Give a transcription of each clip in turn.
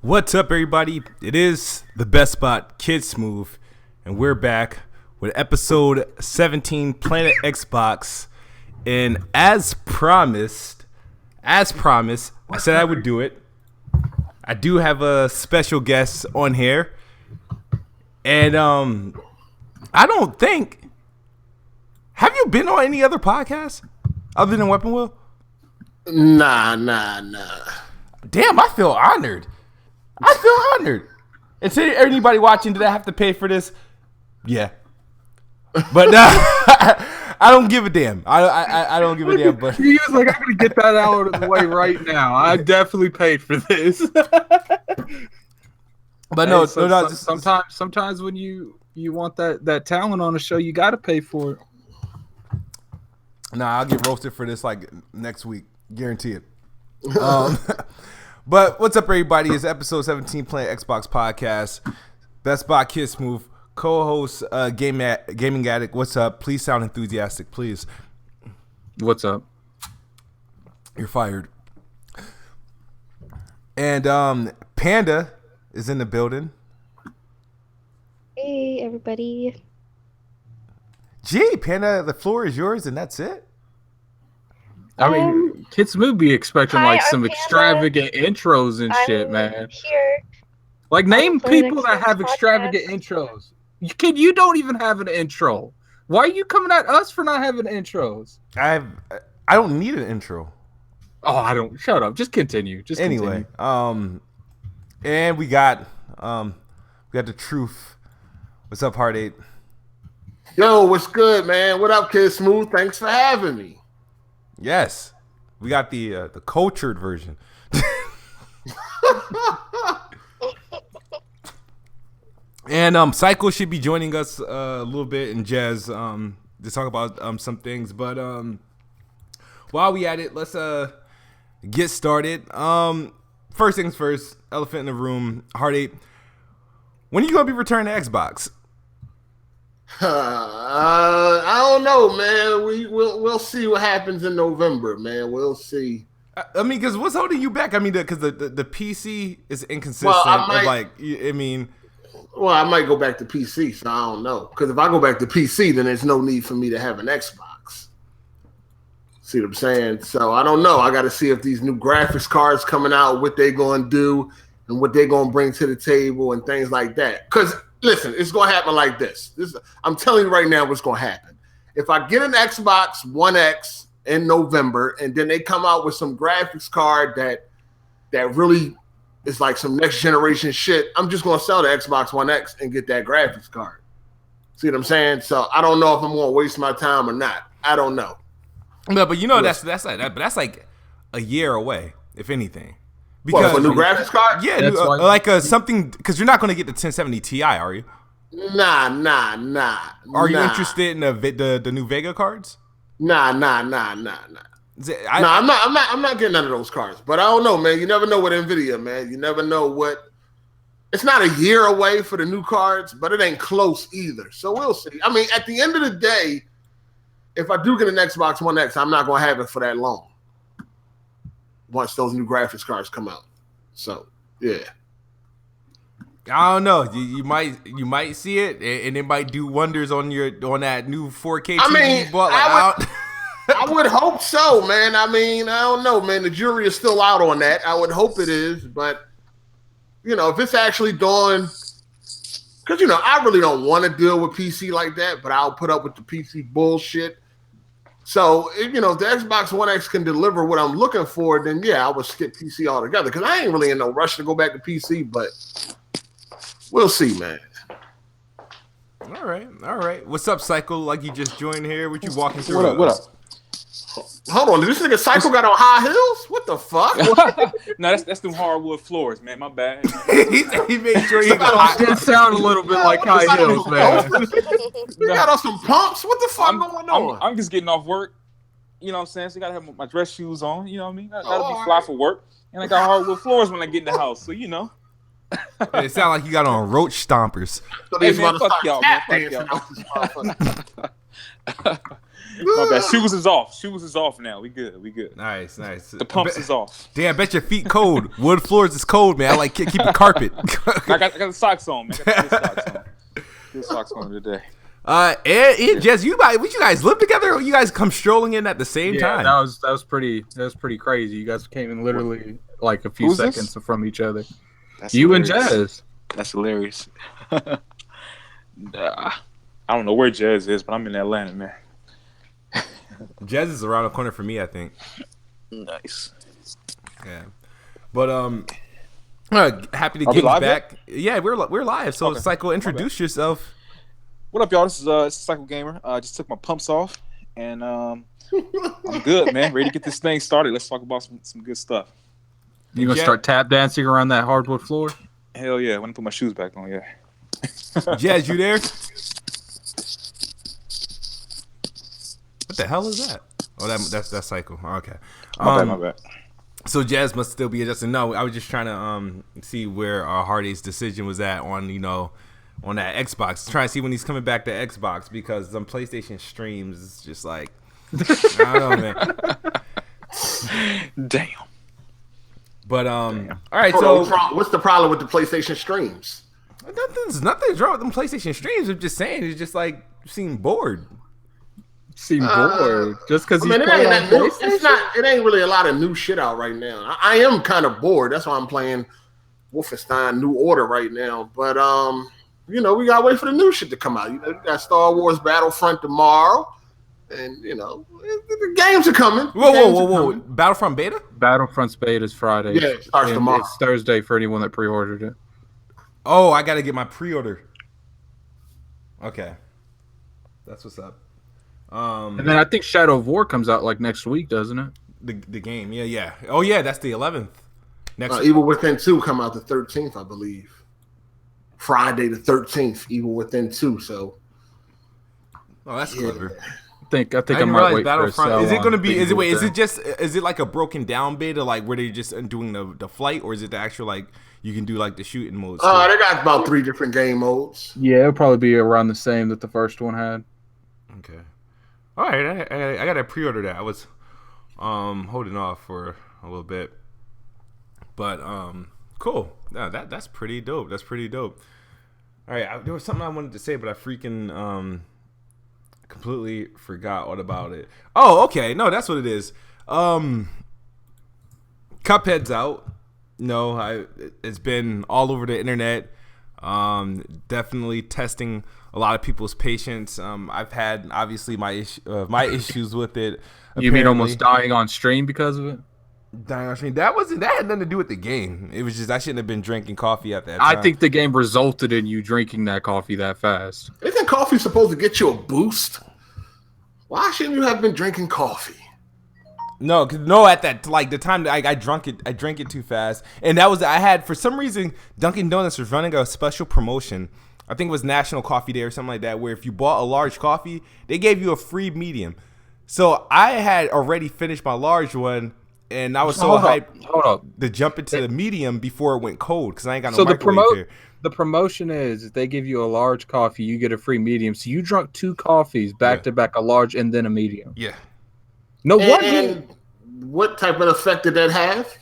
What's up, everybody? It is the best spot, KidSmoove, and we're back with episode 17, Planet Xbox. And as promised, I said I would do it. I do have a special guest on here, and I don't think. Have you been on any other podcast other than Weapon Wheel? Nah. Damn, I feel honored. And to anybody watching, did I have to pay for this? Yeah. But I don't give a damn. I don't give a damn. But he was like, I'm gonna get that out of the way right now. I definitely paid for this. But sometimes when you want that talent on a show, you got to pay for it. Nah, I'll get roasted for this like next week, guarantee it. But what's up, everybody? It's episode 17, Planet Xbox podcast. Best Spot, KidSmoove, co-host, Gaming Addict. What's up? Please sound enthusiastic, please. What's up? You're fired. And Panda is in the building. Hey, everybody. Gee, Panda, the floor is yours, and that's it. I mean, KidSmoove be expecting like some extravagant intros and shit, man. Here. Like, name people that have extravagant intros. You don't even have an intro. Why are you coming at us for not having intros? I don't need an intro. Oh, I don't. Shut up. Just continue. Anyway, and we got the truth. What's up, Heart 8? Yo, what's good, man? What up, KidSmoove? Thanks for having me. Yes, we got the cultured version. And Psycho should be joining us a little bit, and Jazz to talk about some things. But while we at it, let's get started. First things first, elephant in the room, Heart 8. When are you gonna be returning to Xbox? I don't know, man. We'll see what happens in November, man. We'll see. I mean, because what's holding you back? I mean, because the PC is inconsistent. Well, I might go back to PC, so I don't know. Because if I go back to PC, then there's no need for me to have an Xbox. See what I'm saying? So I don't know. I got to see if these new graphics cards coming out, what they going to do, and what they going to bring to the table, and things like that. Because listen, it's going to happen like this. I'm telling you right now what's going to happen. If I get an Xbox One X in November, and then they come out with some graphics card that really is like some next generation shit, I'm just going to sell the Xbox One X and get that graphics card. See what I'm saying? So I don't know if I'm going to waste my time or not. I don't know. No, but you know that's like a year away, if anything. Because for a new graphics card? Yeah, something, because you're not going to get the 1070 Ti, are you? Nah. Are you interested in the new Vega cards? Nah. I'm not getting none of those cards. But I don't know, man. You never know with Nvidia, man. You never know what. It's not a year away for the new cards, but it ain't close either. So we'll see. I mean, at the end of the day, if I do get an Xbox One X, I'm not going to have it for that long. Once those new graphics cards come out. So, yeah. I don't know. You might see it, and it might do wonders on that new 4K TV you bought. I would hope so, man. I mean, I don't know, man. The jury is still out on that. I would hope it is, but if it's actually doing, because I really don't want to deal with PC like that, but I'll put up with the PC bullshit. So, if the Xbox One X can deliver what I'm looking for, then yeah, I would skip PC altogether, because I ain't really in no rush to go back to PC, but we'll see, man. All right. What's up, Psycho? Like you just joined here. What you walking through? What up? Hold on, did this nigga Psycho got on high heels? What the fuck? No, that's them hardwood floors, man. My bad. he made sure he got. It sound a little bit like high heels, man. You got on some pumps? What the fuck going on? I'm just getting off work. You know what I'm saying? So I gotta have my dress shoes on. You know what I mean? I gotta be fly for work, and I got hardwood floors when I get in the house. So It sound like you got on roach stompers. So these man, fuck motherfuckers y'all, tap man. Fuck dancing y'all. out this motherfucker. My bad. Shoes is off. Shoes is off now. We good. We good. Nice. The pumps is off. Damn, I bet your feet cold. Wood floors is cold, man. I like keep it carpet. I got the socks on, man. I got the good socks on. Good socks on today. And Jess, you guys live together, or you guys come strolling in at the same time? That was pretty crazy. You guys came in literally like a few seconds from each other. That's you hilarious. and Jazz. That's hilarious. I don't know where Jazz is, but I'm in Atlanta, man. Jazz is around the corner for me, I think. Nice. Yeah, but happy to get you back. Yet? Yeah, we're live. So, okay. Psycho, introduce yourself. What up, y'all? This is Psycho Gamer. I just took my pumps off, and I'm good, man. Ready to get this thing started. Let's talk about some good stuff. You gonna start tap dancing around that hardwood floor? Hell yeah! When I put my shoes back on, yeah. Jazz, you there? What the hell is that? Oh, that's Psycho. Okay. My bad. So Jazz must still be adjusting. No, I was just trying to see where Hardy's decision was at on on that Xbox. Trying to see when he's coming back to Xbox, because some PlayStation streams is just like I don't know, man. Damn. But all right. So what's the problem with the PlayStation streams? Nothing's wrong with them PlayStation streams. I'm just saying it's just like seem bored. Bored just because he's playing on PlayStation? It ain't really a lot of new shit out right now. I am kind of bored. That's why I'm playing Wolfenstein New Order right now. But we gotta wait for the new shit to come out. You got Star Wars Battlefront tomorrow, and the games are coming. Whoa! Battlefront beta? Battlefront's beta is Friday. Yeah, it starts tomorrow. It's Thursday for anyone that pre-ordered it. Oh, I gotta get my pre-order. Okay, that's what's up. And then I think Shadow of War comes out like next week, doesn't it? The game, yeah. Oh yeah, that's the 11th. Next Evil Within 2 come out the 13th, I believe. Friday the 13th, Evil Within 2. So, that's clever. I think I might wait for a sale. Is it going to be? Is it like a broken down beta, like where they're just doing the flight, or is it the actual like you can do like the shooting modes? They got about 3 different game modes. Yeah, it'll probably be around the same that the first one had. Okay. All right, I got to pre-order that. I was holding off for a little bit, but cool. No, that's pretty dope. That's pretty dope. All right, there was something I wanted to say, but I freaking completely forgot all about it. Oh, okay. No, that's what it is. Cuphead's out. It's been all over the internet. Definitely testing a lot of people's patience. I've had obviously my issues with it. You mean almost dying on stream because of it? Dying on stream. That had nothing to do with the game. It was just I shouldn't have been drinking coffee at that time. I think the game resulted in you drinking that coffee that fast. Isn't coffee supposed to get you a boost? Why shouldn't you have been drinking coffee? No, at that like the time that I drank it too fast, and I had for some reason Dunkin' Donuts was running a special promotion. I think it was National Coffee Day or something like that, where if you bought a large coffee, they gave you a free medium. So I had already finished my large one, and I was so hyped to jump into the medium before it went cold because I ain't got no microwave here. The promotion is if they give you a large coffee, you get a free medium. So you drunk 2 coffees back to back, a large and then a medium. Yeah. No wonder. What type of effect did that have?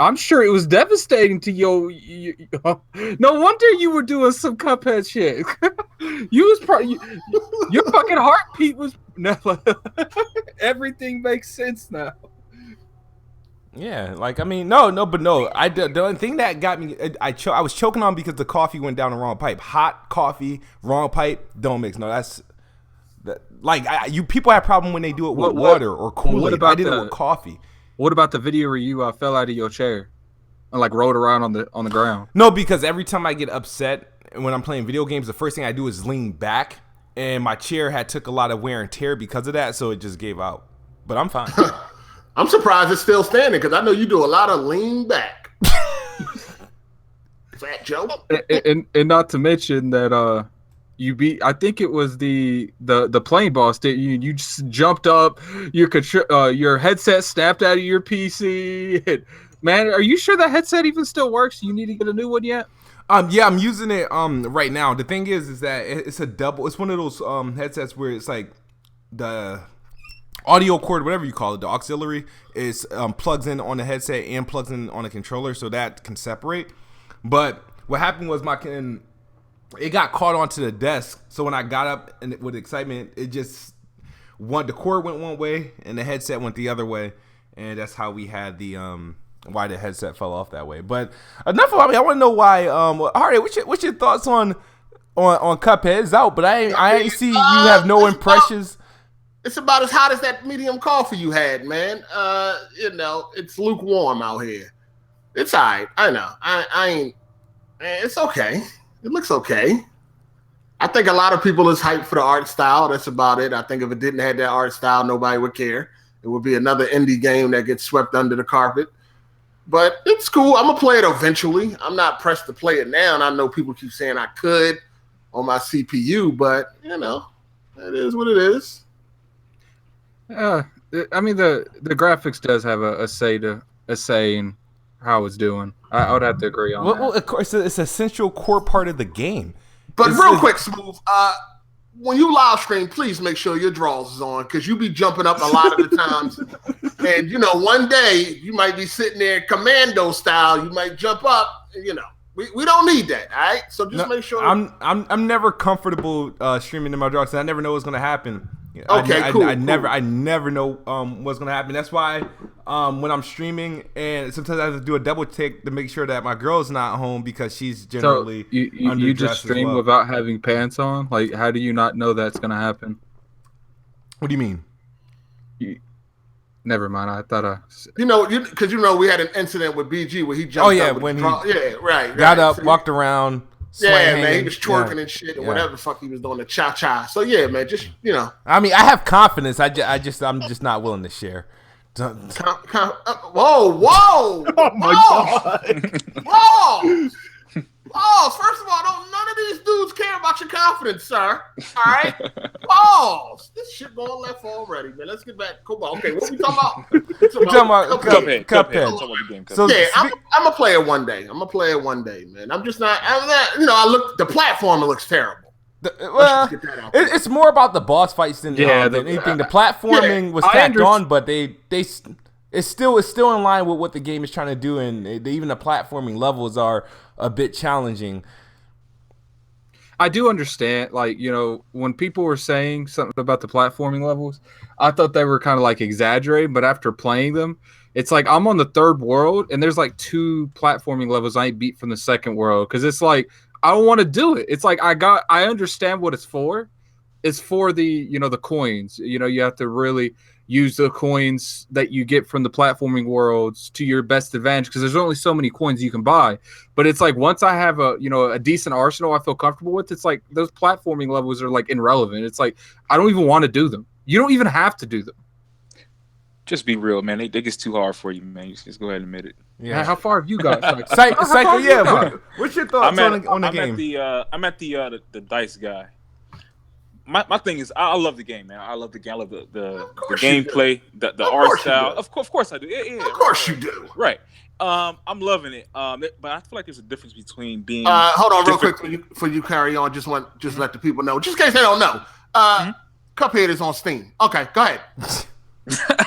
I'm sure it was devastating to you. No wonder you were doing some Cuphead shit. Your fucking heartbeat was. No, everything makes sense now. Yeah, like I mean, no. The only thing that got me, I was choking on because the coffee went down the wrong pipe. Hot coffee, wrong pipe, don't mix. No, that's. People have problem when they do it with water or Kool-Aid. I did it with coffee. What about the video where you fell out of your chair and like rolled around on the ground? No, because every time I get upset when I'm playing video games, the first thing I do is lean back, and my chair had took a lot of wear and tear because of that, so it just gave out. But I'm fine. I'm surprised it's still standing because I know you do a lot of lean back. Fat Joe. And not to mention that you beat. I think it was the plane boss. You just jumped up. Your headset snapped out of your PC. Man, are you sure that headset even still works? You need to get a new one yet? Yeah, I'm using it right now. The thing is that it's a double. It's one of those headsets where it's like the audio cord, whatever you call it, the auxiliary is plugs in on the headset and plugs in on the controller, so that can separate. But what happened was it got caught onto the desk. So when I got up and with excitement, the cord went one way and the headset went the other way, and that's how we had the why the headset fell off that way. But enough about me. I want to know why. Hardy, what's your thoughts on CupHead? It's out, but I ain't see you have no impressions. It's about as hot as that medium coffee you had, man. It's lukewarm out here. It's all right. I know. I ain't. It's okay. It looks okay. I think a lot of people is hyped for the art style. That's about it. I think if it didn't have that art style, nobody would care. It would be another indie game that gets swept under the carpet. But it's cool. I'm going to play it eventually. I'm not pressed to play it now, and I know people keep saying I could on my CPU, but, it is what it is. I mean, the graphics does have a say in how it's doing. I would have to agree on that. Well, of course, it's an essential core part of the game. But real quick, Smooth, when you live stream, please make sure your draws is on, because you be jumping up a lot of the times. And, one day you might be sitting there commando style. You might jump up, We don't need that, all right? So just make sure. I'm never comfortable streaming in my draws. I never know what's gonna happen. Okay, cool. I never know what's gonna happen. That's why when I'm streaming, and sometimes I have to do a double take to make sure that my girl's not home, because she's generally you just stream without having pants on. Like, how do you not know that's gonna happen? What do you mean? Never mind. I thought because we had an incident with BG where he jumped. Oh yeah, up when right. Got up, walked around. Man, he was twerking and shit, and whatever the fuck he was doing, the cha-cha. So yeah, man, just I mean, I have confidence. I'm just not willing to share. Whoa! Oh my god! Whoa! Pause. First of all, none of these dudes care about your confidence, sir. All right? Pause. This shit going left already, man. Let's get back. Come on. Okay, what we talking about? We're talking about CupHead. So yeah, I'm gonna play it one day. Man. I'm not. The platform looks terrible. It's more about the boss fights than anything. The platforming was tacked on, but it's still in line with what the game is trying to do, and even the platforming levels are a bit challenging. I do understand, when people were saying something about the platforming levels, I thought they were kind of like exaggerating, but after playing them, it's like I'm on the third world, and there's like 2 platforming levels I ain't beat from the second world, because it's like I don't want to do it. It's like I understand what it's for. It's for the the coins. You have to really use the coins that you get from the platforming worlds to your best advantage, because there's only so many coins you can buy. But it's like once I have a decent arsenal I feel comfortable with, it's like those platforming levels are like irrelevant. It's like I don't even want to do them. You don't even have to do them. Just be real, man. They get too hard for you, man. You just go ahead and admit it. Yeah. How far have you got? Psycho, yeah. What's your thoughts on the game? I'm at the dice guy. My thing is, I love the game, man. I love the game. I love the gameplay, the art style. Of course I do. Yeah, of course you do. Right. I'm loving it. But I feel like there's a difference between being. Hold on, real quick, for you carry on. Just let the people know, just in case they don't know. CupHead is on Steam. Okay, go ahead.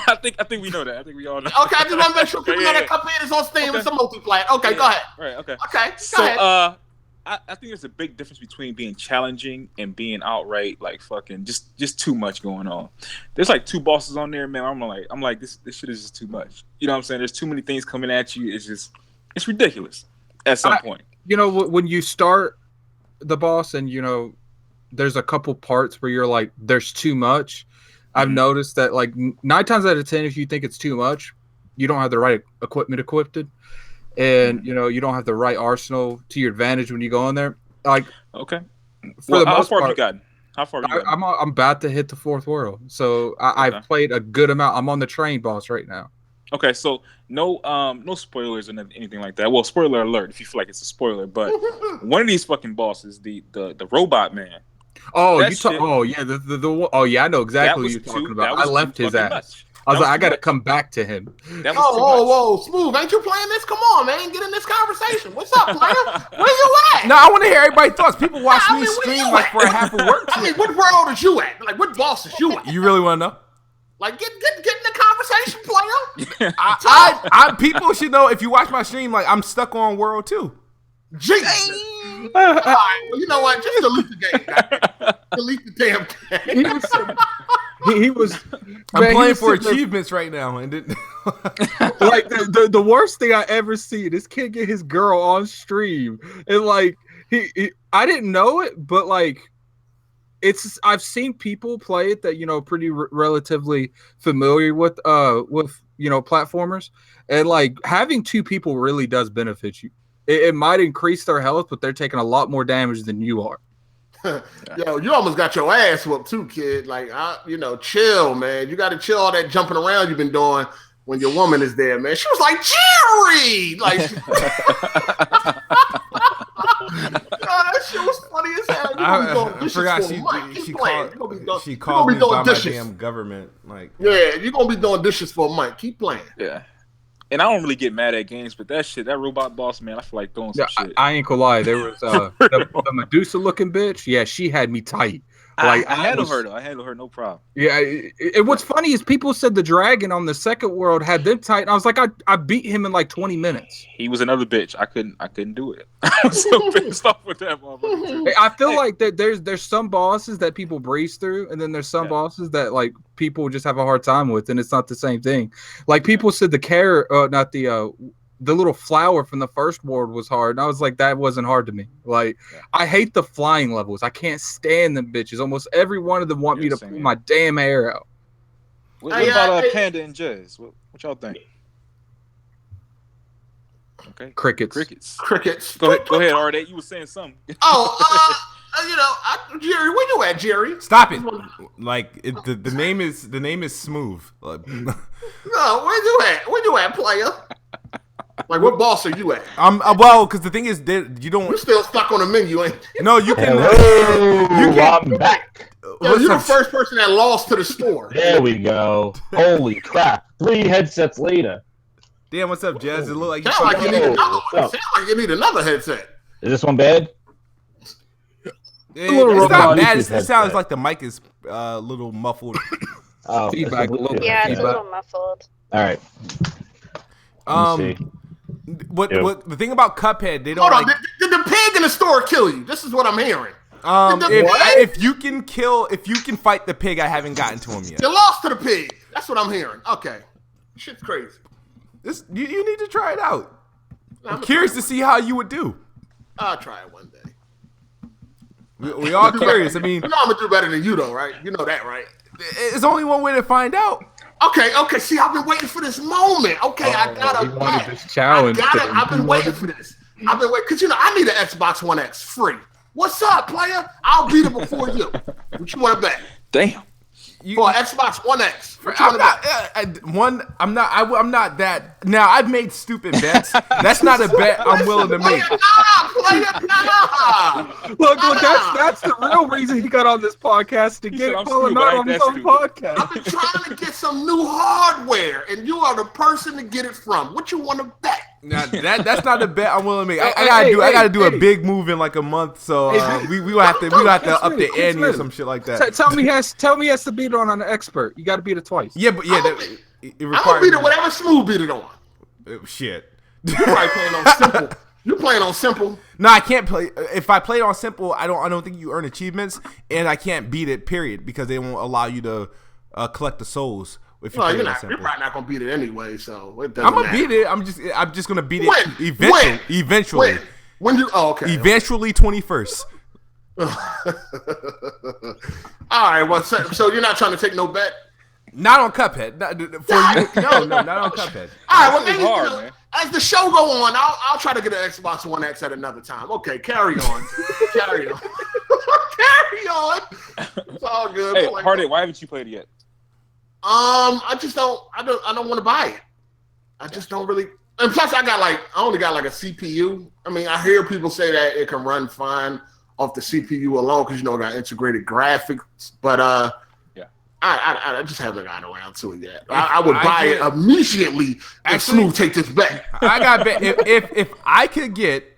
I think we know that. I think we all know. Okay, I just want to make sure people know that CupHead is on Steam. Okay. It's a multiplayer. Okay, go ahead. Right. Okay. Okay. Go ahead. I think there's a big difference between being challenging and being outright like fucking just too much going on. There's like 2 bosses on there, man. I'm like this shit is just too much. You know what I'm saying? There's too many things coming at you. It's ridiculous at some point. When you start the boss and there's a couple parts where you're like, there's too much. I've noticed that like 9 times out of 10, if you think it's too much, you don't have the right equipment equipped. And you don't have the right arsenal to your advantage when you go in there. Like, okay, how far have you gotten? I'm about to hit the 4th world, so I've played a good amount. I'm on the train boss right now. Okay, so no spoilers or anything like that. Well, spoiler alert if you feel like it's a spoiler, but one of these fucking bosses, the robot man. Oh, I know exactly what you're talking about. I left his ass. I was like, I got to come back to him. That was too much. Whoa, Smooth, ain't you playing this? Come on, man, get in this conversation. What's up, player? Where you at? No, I want to hear everybody's thoughts. People watch I me mean, where stream you like at? for a half a work. I mean, what world is you at? Like, what boss is you at? You really want to know? Like, get in the conversation, player. I people should know if you watch my stream, like I'm stuck on World 2. Jesus. All right, well, you know what? Just delete the game, goddamn. Delete the damn game. He was. I'm man, playing he for was sitting achievements right now, and there- like the worst thing I ever see. This kid get his girl on stream, and like he I didn't know it, but like I've seen people play it that pretty relatively familiar with platformers, and like having two people really does benefit you. It might increase their health, but they're taking a lot more damage than you are. Yo, you almost got your ass whooped too, kid. Like, chill, man. You got to chill all that jumping around you've been doing when your woman is there, man. She was like, Jerry! Like, that shit was funny as hell. I forgot she called me by my damn government. Like, yeah, you're going to be doing dishes for a month. Keep playing. Yeah. And I don't really get mad at games, but that robot boss, man, I feel like throwing some shit. I ain't gonna lie. There was the Medusa looking bitch. Yeah, she had me tight. Like I handle her though. I handle her no problem. Yeah. What's funny is people said the dragon on the second world had them tight, and I was like, I beat him in like 20 minutes. He was another bitch. I couldn't do it. I was so pissed off with that motherfucker. I feel like that there's some bosses that people breeze through, and then there's some bosses that like people just have a hard time with, and it's not the same thing. Like people said the carrot, not the little flower from the first world was hard, and I was like, that wasn't hard to me. Like I hate the flying levels. I can't stand them bitches. Almost every one of them want me to pull my damn hair out. What about Panda and Jazz? What y'all think? Okay. Crickets. Go ahead, Arde. You were saying something. Jerry, where you at, Jerry? Stop it! Like the name is Smooth. No, where you at, player? Like, what boss are you at? Well, because the thing is, you don't. You're still stuck on the menu, ain't you? No, you can. I'm back. Yo, you're the first person that lost to the store. There we go. Holy crap! 3 headsets later. Damn, what's up, Jazz? It look like you. Sound like you need another one. Sound like you need another headset. Is this one bad? It's not bad. It sounds like the mic is a little muffled. Oh, Feedback. Yeah, it's a little muffled. All right. Let me see. What the thing about CupHead, they don't. Hold on, did the pig in the store kill you? This is what I'm hearing. If you can fight the pig, I haven't gotten to him yet. You lost to the pig. That's what I'm hearing. Okay, shit's crazy. You need to try it out. I'm curious to see how you would do. I'll try it one day. We all curious. I mean, you know I'm gonna do better than you, though, right? You know that, right? There's only one way to find out. Okay. See, I've been waiting for this moment. Okay, I gotta. He wanted this challenge. I've been waiting for this. I've been waiting because I need an Xbox One X free. What's up, player? I'll beat it before you. What you want to bet? Damn. For an Xbox One X. I'm not that. Now I've made stupid bets. That's not a bet I'm willing to make. Look, that's the real reason he got on this podcast to get calling out on his own podcast. I've been trying to get some new hardware, and you are the person to get it from. What you want to bet? Now that's not a bet I'm willing to make. I gotta do a big move in like a month, so we will have to up the ante or some shit like that. Tell me he has to beat it on an expert. You got to beat it twice. Yeah, but it requires. I'm gonna beat it whatever Smooth beat it on. Shit. You probably playing on simple. You playing on simple? No, I can't play. If I play on simple, I don't think you earn achievements, and I can't beat it. Period, because they won't allow you to collect the souls. If you're probably not gonna beat it anyway. So it doesn't I'm gonna matter. beat it. I'm just gonna beat it eventually. When you? Oh, okay. Eventually, 21st. All right. Well, so you're not trying to take no bet? Not on CupHead. Not on CupHead. All right. Well, maybe as the show go on, I'll try to get an Xbox One X at another time. Okay, carry on. Carry on. Carry on. It's all good. Hey, Hardy, why haven't you played it yet? I just don't. I don't want to buy it. I just don't really. And plus, I only got like a CPU. I mean, I hear people say that it can run fine off the CPU alone because it got integrated graphics. But I just haven't gotten around to it yet. I would buy it immediately if Smooth take this bet. I got bet if I could get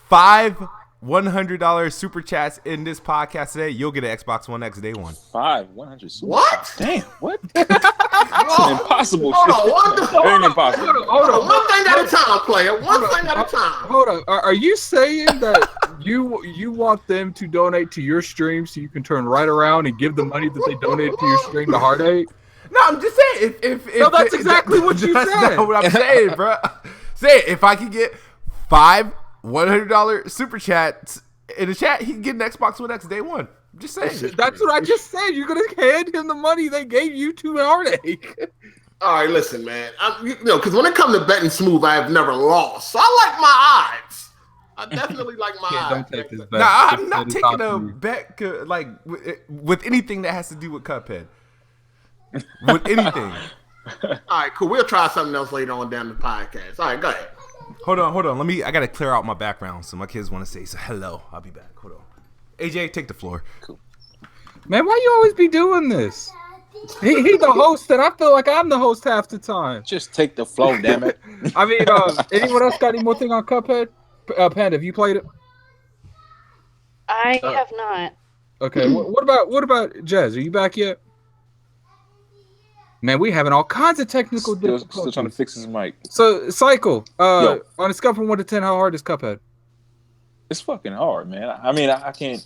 5 $100 super chats in this podcast today, you'll get an Xbox One X day one. 5 100 super. What? Damn, what? That's an impossible shit. Hold on, That ain't impossible. Hold on. One thing at a time, player. One thing at a time. Hold on. Are you saying that you want them to donate to your stream so you can turn right around and give the money that they donated to your stream to Heartache? No, I'm just saying. No, that's exactly what you that's said. That's not what I'm saying, bro. Say it. If I could get 5 $100 super chats in the chat, he can get an Xbox One X day one. I'm just saying. That's what I just said. You're gonna hand him the money they gave you to Heartache. All right, listen, man. Because when it comes to betting Smooth, I have never lost. So I like my odds. I definitely like my odds. Don't take this bet. Nah, I'm not taking a bet like with anything that has to do with CupHead. With anything. All right, cool. We'll try something else later on down the podcast. All right, go ahead. Hold on. I gotta clear out my background so my kids want to say hello. I'll be back. Hold on. AJ, take the floor. Cool. Man, why you always be doing this? He the host, and I feel like I'm the host half the time. Just take the flow, damn it. I mean, anyone else got any more thing on CupHead? Panda, have you played it? I have not. Okay. What about Jez? Are you back yet? Man, we having all kinds of technical difficulties. Still trying to fix his mic. So, Cycle, on a scale from 1 to 10, how hard is CupHead? It's fucking hard, man. I mean, I can't.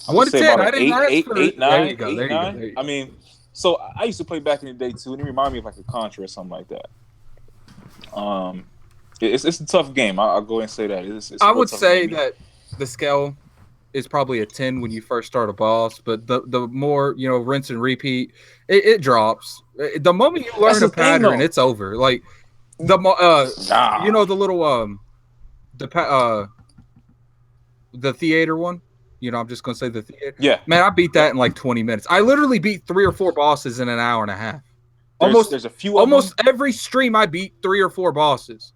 1 to 10. I didn't ask for 8, 9. There you go. There you go. I mean, so I used to play back in the day too, and it reminded me of like a Contra or something like that. It's a tough game. I'll go ahead and say that. It's I would say that the scale is probably a 10 when you first start a boss, but the more, rinse and repeat, it drops. The moment you learn a pattern, it's over. Like the the little the theater one. I'm just gonna say the theater. Yeah, man, I beat that in like 20 minutes. I literally beat 3 or 4 bosses in an hour and a half. There's a few. Almost every stream, I beat 3 or 4 bosses.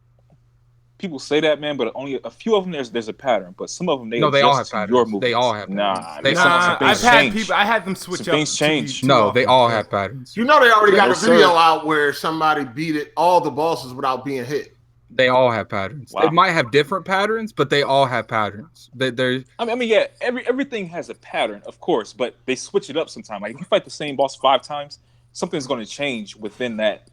People say that, man, but only a few of them there's a pattern, but some of them they all have patterns. Your movements. They all have patterns. I had them switch up. Things change. No, they all have patterns. They already got a video out where somebody beat all the bosses without being hit. They all have patterns. Wow. They might have different patterns, but they all have patterns. Yeah, everything has a pattern, of course, but they switch it up sometimes. Like if you fight the same boss 5 times, something's going to change within that.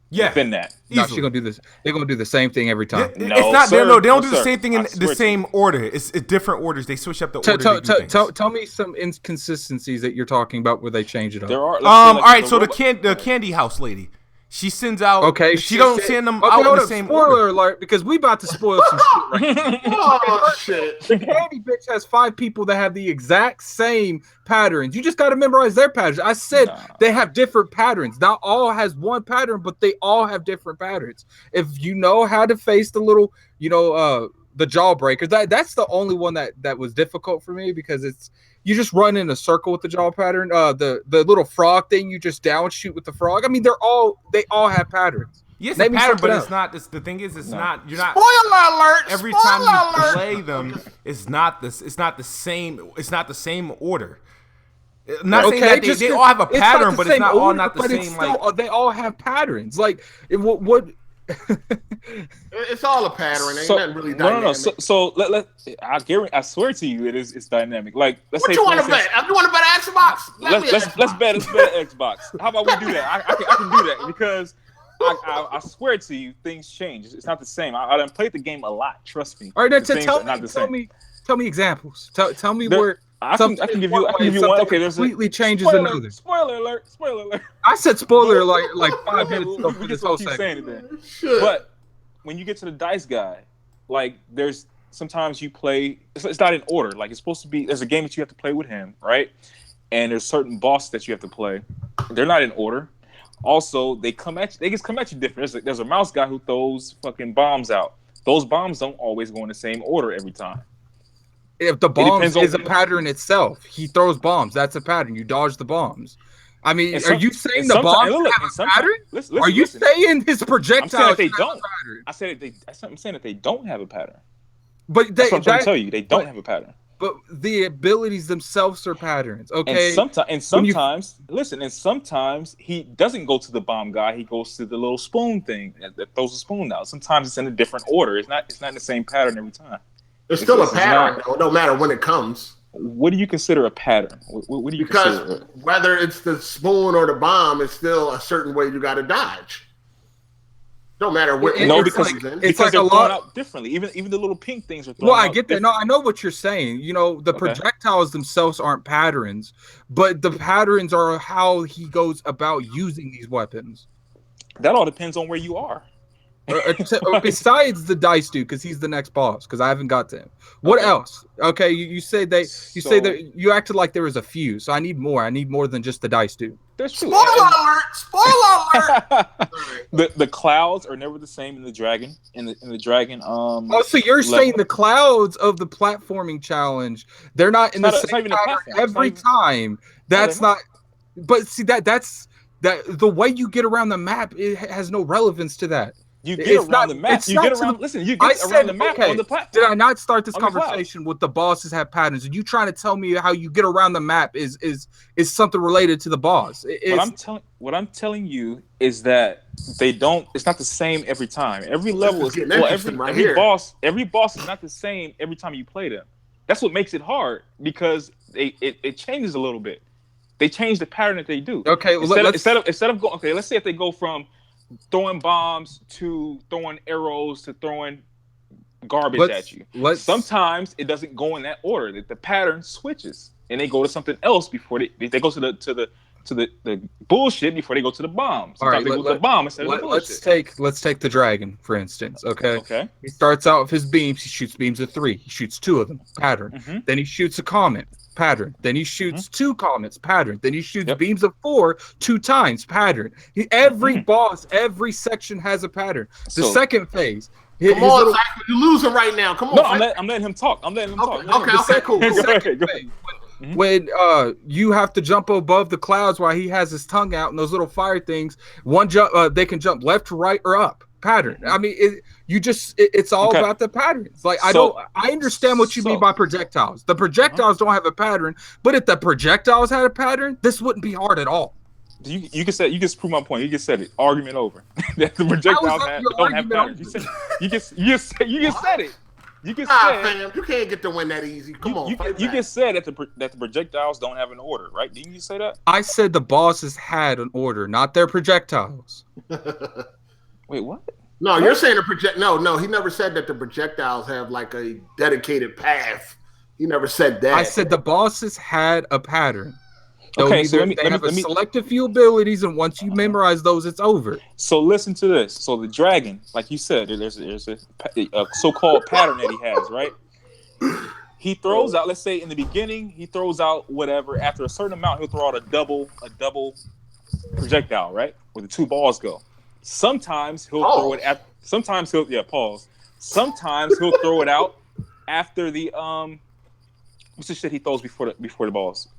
Yeah, within that. No, she's gonna do this. They're gonna do the same thing every time. They don't do the same thing in the same order. It's different orders. They switch up the order. Tell me some inconsistencies that you're talking about where they change it up. There are. All right. So the candy house lady, she sends out. Okay, she don't send them out in the same order. Spoiler alert, because we about to spoil some shit right now. Oh shit! The candy bitch has 5 people that have the exact same patterns. You just got to memorize their patterns. I said they have different patterns. Not all has one pattern, but they all have different patterns. If you know how to face the little, the jawbreakers, that's the only one that was difficult for me because you just run in a circle with the jaw pattern. The little frog thing, you just down shoot with the frog. I mean, they all have patterns. Yes, a pattern, but it's not. The thing is, not. You're not. Spoiler alert! Every time you play them, it's not this. It's not the same. It's not the same order. Not saying that they all have a pattern, but it's not all not the same. Like they all have patterns. Like what? It's all a pattern. Ain't nothing really dynamic. So I swear to you, it's dynamic. Like let's say you want to bet? You want to bet Xbox? Let's bet Xbox. How about we do that? I can do that because I swear to you, things change. It's not the same. I done played the game a lot. Trust me. All right, tell me examples. Tell me where. I can give you one. Okay, there's completely changes another. Spoiler alert! I said spoiler alert like 5 minutes ago for this whole segment. But when you get to the dice guy, like there's sometimes you play. It's not in order. Like it's supposed to be. There's a game that you have to play with him, right? And there's certain bosses that you have to play. They're not in order. Also, they just come at you different. There's a mouse guy who throws fucking bombs out. Those bombs don't always go in the same order every time. If the bombs is a pattern itself, he throws bombs. That's a pattern. You dodge the bombs. I mean, are you saying the bombs have a pattern? Are you saying his projectiles have a pattern? I'm saying that they don't have a pattern. But that's what I'm trying to tell you. They don't have a pattern. but the abilities themselves are patterns. Okay. And sometimes he doesn't go to the bomb guy. He goes to the little spoon thing that throws the spoon out. Sometimes it's in a different order. It's not in the same pattern every time. It's still a pattern, though, no matter when it comes. What do you consider a pattern? What do you consider? Because whether it's the spoon or the bomb, it's still a certain way you got to dodge. Don't matter what. Because like they're a thrown lot out differently. Even the little pink things are thrown Well, I out get that. No, I know what you're saying. You know, the projectiles themselves aren't patterns, but the patterns are how he goes about using these weapons. That all depends on where you are. Besides the dice dude, because he's the next boss. Because I haven't got to him. What else? Okay, you say that say that you acted like there was a few. So I need more. I need more than just the dice dude. Spoiler alert! Spoiler alert! The clouds are never the same in the dragon. In the dragon. So you're saying the clouds of the platforming challenge? They're not in the same pattern every time. That's not. But see that's the way you get around the map. It has no relevance to that. You get around the map. You get around the map on the platform. Did I not start this conversation with the bosses have patterns? And you trying to tell me how you get around the map is something related to the boss? What I'm telling you is that they don't. It's not the same every time. Every level is every boss is not the same every time you play them. That's what makes it hard because it changes a little bit. They change the pattern that they do. Okay, instead of going. Okay, let's say if they go from throwing bombs to throwing arrows to throwing garbage at you. Sometimes it doesn't go in that order. The pattern switches and they go to something else before they go to the bullshit before they go to the bomb. Sometimes they go to the bomb instead of the bullshit. Let's take the dragon for instance. Okay. He starts out with his beams. He shoots beams of 3. He shoots 2 of them. Pattern. Mm-hmm. Then he shoots a comet. Pattern. Then he shoots 2 comets. Pattern. Then he shoots beams of 4 2 times. Pattern. Every boss, every section has a pattern. The second phase. Come on, you're losing right now. Come on. No, I'm letting him talk. Okay, cool. Go ahead. When you have to jump above the clouds while he has his tongue out and those little fire things, one jump they can jump left, right, or up. Pattern. I mean, it's all about the patterns. Like I understand what you mean by projectiles. The projectiles don't have a pattern, but if the projectiles had a pattern, this wouldn't be hard at all. You can prove my point. You just said it. Argument over. That the projectiles don't have patterns. You just said it. You just said, fam, you can't get to win that easy. Come on. You just said that the projectiles don't have an order, right? Didn't you say that? I said the bosses had an order, not their projectiles. Wait, what? No, you're saying No, he never said that the projectiles have like a dedicated path. He never said that. I said the bosses had a pattern. Okay, so they have a selective few abilities, and once you memorize those, it's over. So listen to this. So the dragon, like you said, there's a so-called pattern that he has, right? He throws out. Let's say in the beginning, he throws out whatever. After a certain amount, he'll throw out a double projectile, right? Where the 2 balls go. Sometimes he'll throw it at. Sometimes he'll pause. Sometimes he'll throw it out after the what's the shit he throws before the balls?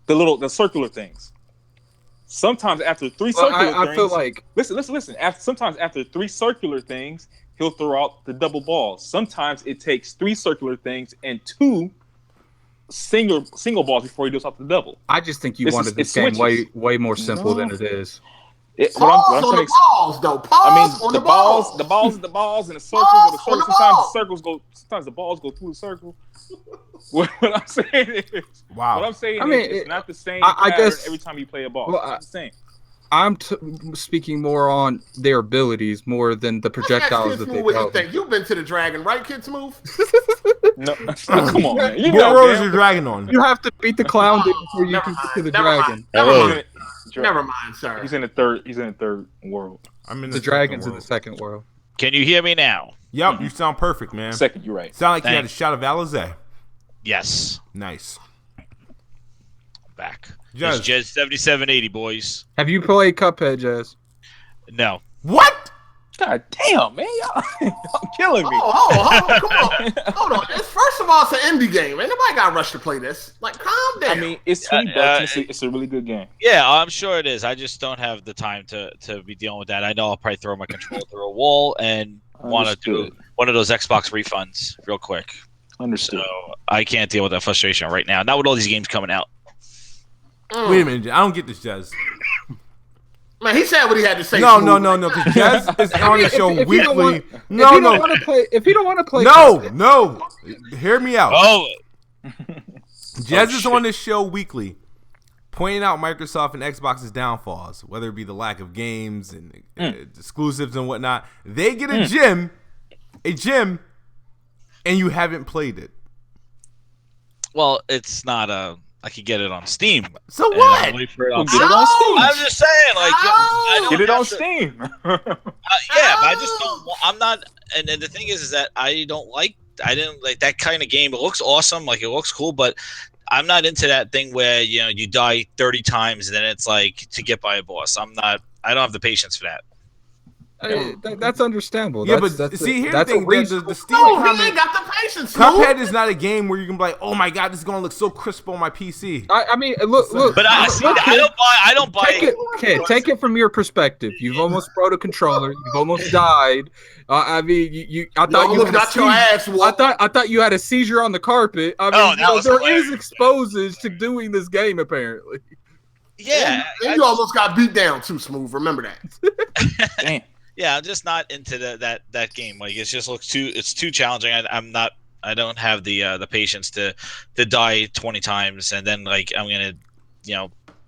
The circular things. Sometimes after 3 circular things, I feel like listen. Sometimes after 3 circular things, he'll throw out the double balls. Sometimes it takes 3 circular things and 2 single balls before he does out the double. I just think you wanted this game way more simple than it is. Pause on the balls, though. Pause on the balls. The balls, and the circles. Sometimes the balls go through the circle. What I'm saying is, it's not the same pattern every time you play a ball. It's the same. I'm speaking more on their abilities more than the projectiles that they throw. You've been to the dragon, right, KidSmoove? No, come on, man. What road is your dragon on? You have to beat the clown before you can get to the dragon. Never mind, sir. He's in the third world. The dragon's in the second world. Can you hear me now? Yep, you sound perfect, man. Second, you're right. Sound like you had a shot of Alizé. Yes. Nice. Back. Jez. It's Jez 7780, boys. Have you played CupHead, Jez? No. What? God damn, man, y'all killing me. Oh, come on. Hold on. First of all, it's an indie game. Ain't nobody got to rush to play this. Like, calm down. I mean, it's $20. It's a really good game. Yeah, I'm sure it is. I just don't have the time to be dealing with that. I know I'll probably throw my controller through a wall and want to do one of those Xbox refunds real quick. Understood. So I can't deal with that frustration right now. Not with all these games coming out. Wait a minute, I don't get this, Jez. Man, he said what he had to say. No, Smooth. because Jez is on the show if you don't weekly. want- if you don't want to play, No. Hear me out. Oh, Jez is shit. on this show weekly, pointing out Microsoft and Xbox's downfalls, whether it be the lack of games and exclusives and whatnot. They get a gym, and you haven't played it. well, it's not a. I could get it on Steam. So and what? I'll wait for it on Get it on Steam. I'm just saying, like, I don't Get it have on to- Steam. Yeah, but I just don't. I'm not. And the thing is that I don't like. I didn't like that kind of game. It looks awesome, like it looks cool, but I'm not into that thing where you die 30 times and then it's like to get by a boss. I'm not. I don't have the patience for that. That's understandable. Yeah, That's, but that's see, a, here's that's the a thing: reason. the Steam No, he comment. ain't got the patience. Smooth. Cuphead is not a game where you can be like, "Oh my god, this is gonna look so crisp on my PC." I mean, look. But I don't buy. Take it from your perspective. You've almost broke a controller. You've almost died. I mean, I thought you almost had a got your ass seizure. whooped. I thought you had a seizure on the carpet. I mean, Oh, that was there hilarious. is exposures to doing this game apparently. Yeah, And you almost got beat down too, Smooth. Remember that. Damn. yeah. I'm just not into that game. Like it just looks too. It's too challenging. I'm not. I don't have the patience to die 20 times and then like I'm gonna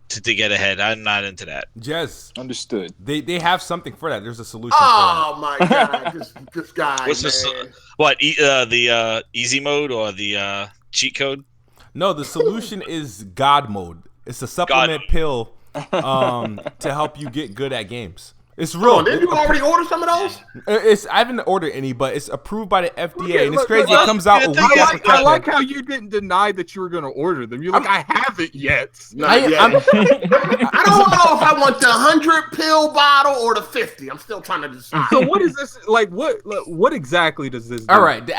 to get ahead. I'm not into that. Jez, Understood. they have something for that. There's a solution. Oh my god, this guy, What's man. this? What the easy mode or the cheat code? No, the solution is God mode. It's a supplement pill to help you get good at games. It's real. Hold on, didn't you already order some of those? I haven't ordered any, but it's approved by the FDA, Okay, and it's look, crazy. look, It comes out a week I after I Cuphead. like how you didn't deny that you were going to order them. You're like, I haven't yet. Not yet. I'm- I don't know if I want the 100 pill bottle or the 50. I'm still trying to decide. So what is this like? What exactly does this do? All right, the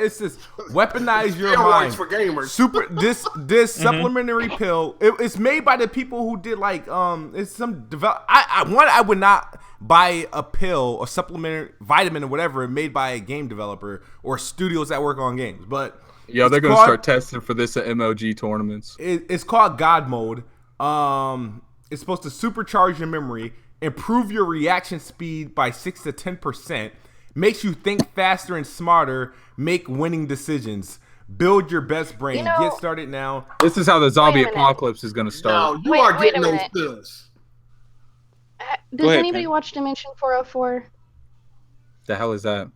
it says weaponize your Steroids mind. for gamers. This supplementary pill. It's made by the people who did like it's some develop. I would not buy a pill or supplementary vitamin or whatever made by a game developer or studios that work on games. But Yeah, they're it's going to called- start testing for this at MLG tournaments. It's called God Mode. It's supposed to supercharge your memory, improve your reaction speed by 6 to 10%, makes you think faster and smarter, make winning decisions, build your best brain. Get started now. This is how the zombie Wait a minute. apocalypse is going to start. No, you Wait- are wait a getting those minute. pills. Does ahead, anybody Ken. watch Dimension 404? The hell is that?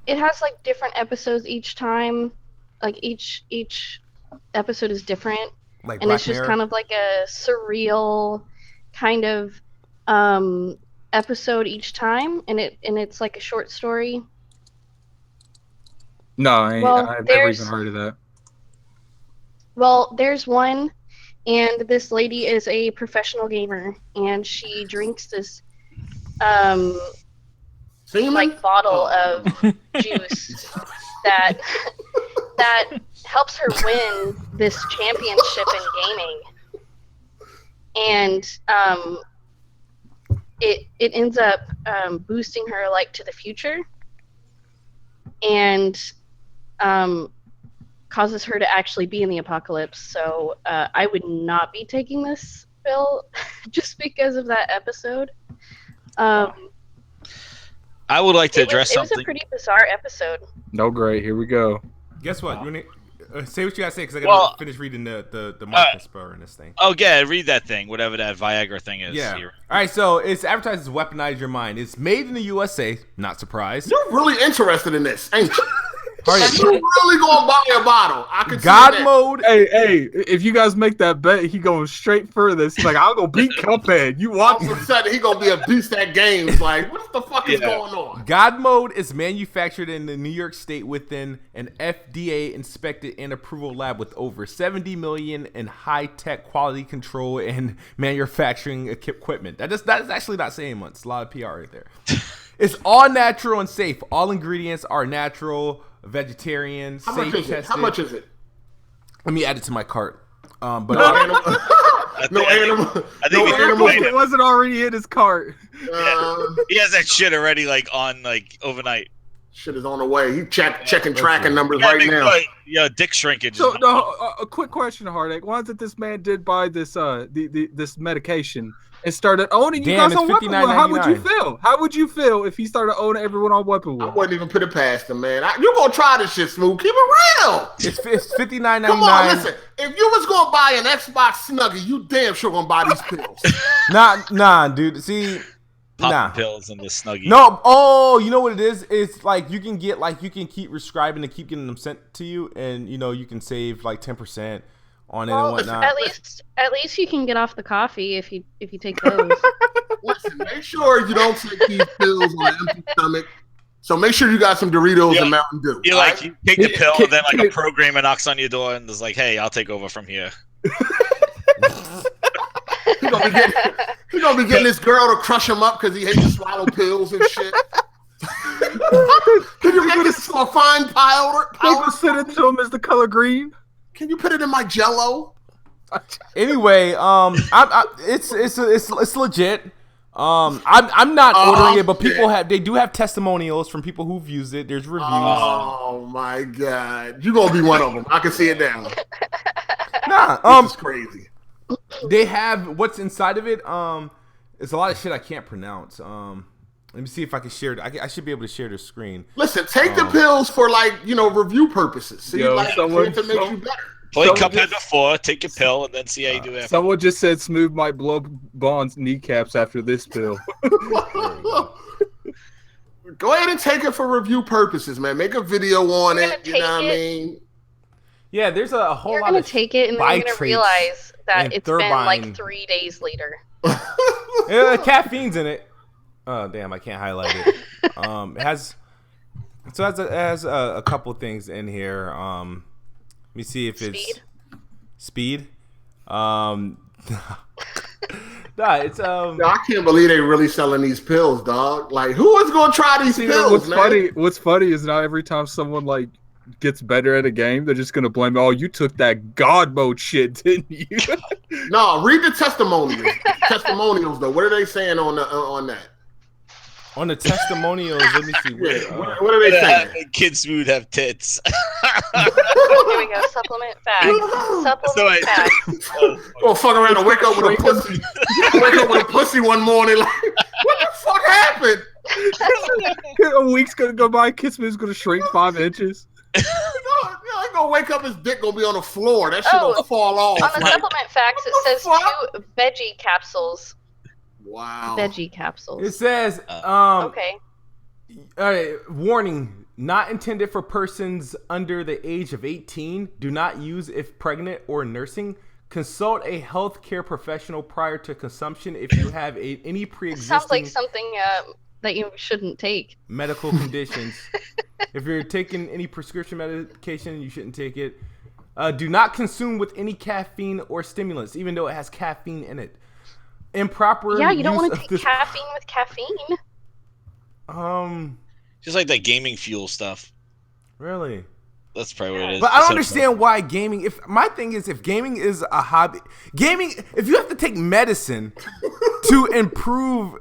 It has like different episodes each time. Like each episode is different, Like and Black it's just Mirror. kind of like a surreal kind of episode each time, and it's like a short story. No, Well, I've never there's- even heard of that. Well, there's one, and this lady is a professional gamer, and she drinks this Semen? like bottle of juice that helps her win this championship in gaming, and it ends up boosting her like to the future, and causes her to actually be in the apocalypse. So I would not be taking this pill just because of that episode. I would like to It was address a something. pretty bizarre episode. No, great. Here we go. Guess what? You say what you gotta say because I gotta Well, finish reading the market spur in this thing. Oh yeah, read that thing, whatever that Viagra thing is. Yeah. Here. All right. So it's advertised as weaponize your mind. It's made in the USA. Not surprised. You're really interested in this, ain't you? Party. Like, you really gonna buy a bottle? I could see God that. mode. Hey, if you guys make that bet, he going straight for this. He's like, I'll go beat Cuphead. You All watch of a sudden, he gonna be a beast at games. Like, what the fuck is Yeah. going on? God mode is manufactured in the New York State within an FDA inspected and approval lab with over 70 million in high tech quality control and manufacturing equipment. That's actually not saying much. It's a lot of PR right there. It's all natural and safe. All ingredients are natural, vegetarian, How safe, much is it? tested. How much is it? Let me add it to my cart. But No animal. No I animal. think No we can animal. explain it wasn't already in his cart. Uh, He has that shit already like on like overnight. Shit is on the way. He checking tracking numbers Yeah, right now. Yeah, dick shrinkage. So no, a quick question, Heartache. Once that this man did buy this this medication and started owning you Damn, guys on it's Weaponwood, how would you $59.99. feel? How would you feel if he started owning everyone on I Weaponwood? wouldn't even put it past him, man. You gonna try this shit, Smooth? Keep it real. It's $59.99. Come on, listen. If you was gonna buy an Xbox Snuggie, you damn sure gonna buy these pills. Nah, dude. See, Popping pills in the Snuggie. No. Oh, you know what it is? It's like you can keep prescribing to keep getting them sent to you, and you can save like 10% on it and whatnot. At least you can get off the coffee if you take those. Listen, make sure you don't take these pills on an empty stomach. So make sure you got some Doritos and Mountain Dew. You right? you take the pill, and then like a programmer knocks on your door and is like, "Hey, I'll take over from here." He gonna be getting this girl to crush him up because he hates to swallow pills and shit. Can you make this to a fine powder? People send it to him as the color green. Can you put it in my Jello? Anyway, it's legit. I'm not ordering it, but they do have testimonials from people who've used it. There's reviews. Oh my god, you gonna be one of them? I can see it now. Nah, this is crazy. They have what's inside of it. It's a lot of shit I can't pronounce. Let me see if I can share it. I should be able to share the screen. Listen, take the pills for review purposes. See, to make you better. Play CupHead before, take your pill, and then see how you do after. Someone just said Smooth might blow Bond's kneecaps after this pill. Go ahead and take it for review purposes, man. Make a video on it. You know what I mean? Yeah, there's a whole lot of. You're gonna take it, and then you're gonna realize that it's been like 3 days later. Caffeine's in it. Oh damn, I can't highlight it. It has a couple things in here. Let me see if it's speed. Nah, it's I can't believe they really selling these pills, dog. Like, who is gonna try these pills, man? What's funny is now every time someone gets better at a game, they're just gonna blame, "Oh, you took that God mode shit, didn't you?" No, read the testimonials. Testimonials, though. What are they saying on that? On the testimonials, let me see. What are they saying? KidSmoove have tits. Here we go. Supplement facts. Gonna fuck around and wake up with a pussy. Wake up with a pussy one morning, like, what the fuck happened? A week's gonna go by, KidSmoove's gonna shrink 5 inches. He's gonna wake up, his dick gonna be on the floor. That shit gonna fall off. On the supplement facts, it says 2 veggie capsules. Wow. Veggie capsules. It says, okay. Warning, not intended for persons under the age of 18. Do not use if pregnant or nursing. Consult a healthcare professional prior to consumption if you have any pre-existing. Sounds like something that you shouldn't take. Medical conditions. If you're taking any prescription medication, you shouldn't take it. Do not consume with any caffeine or stimulants, even though it has caffeine in it. Improper. Yeah, you don't want to take caffeine with caffeine. Just like that gaming fuel stuff. Really? That's probably what it is. But I don't understand why gaming. If gaming is a hobby, if you have to take medicine to improve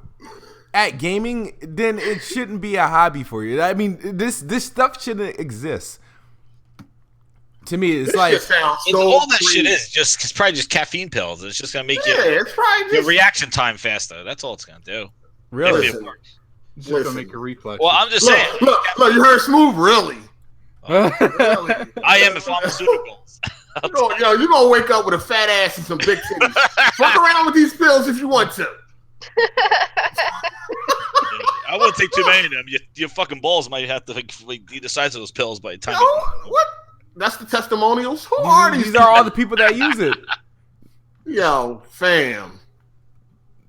at gaming, then it shouldn't be a hobby for you. I mean, this stuff shouldn't exist. To me, it's like all that shit is it's probably just caffeine pills. It's just gonna make your reaction time faster. That's all it's gonna do. Really? It's just gonna make your reflex. Well, I'm just saying. Look, you heard Smooth, really? Really? I am in pharmaceuticals. You're gonna wake up with a fat ass and some big titties. Fuck around with these pills if you want to. I wouldn't take too many of them. Your fucking balls might have to be the size of those pills by the time. What? That's the testimonials? Who are these? These are all the people that use it. Yo, fam.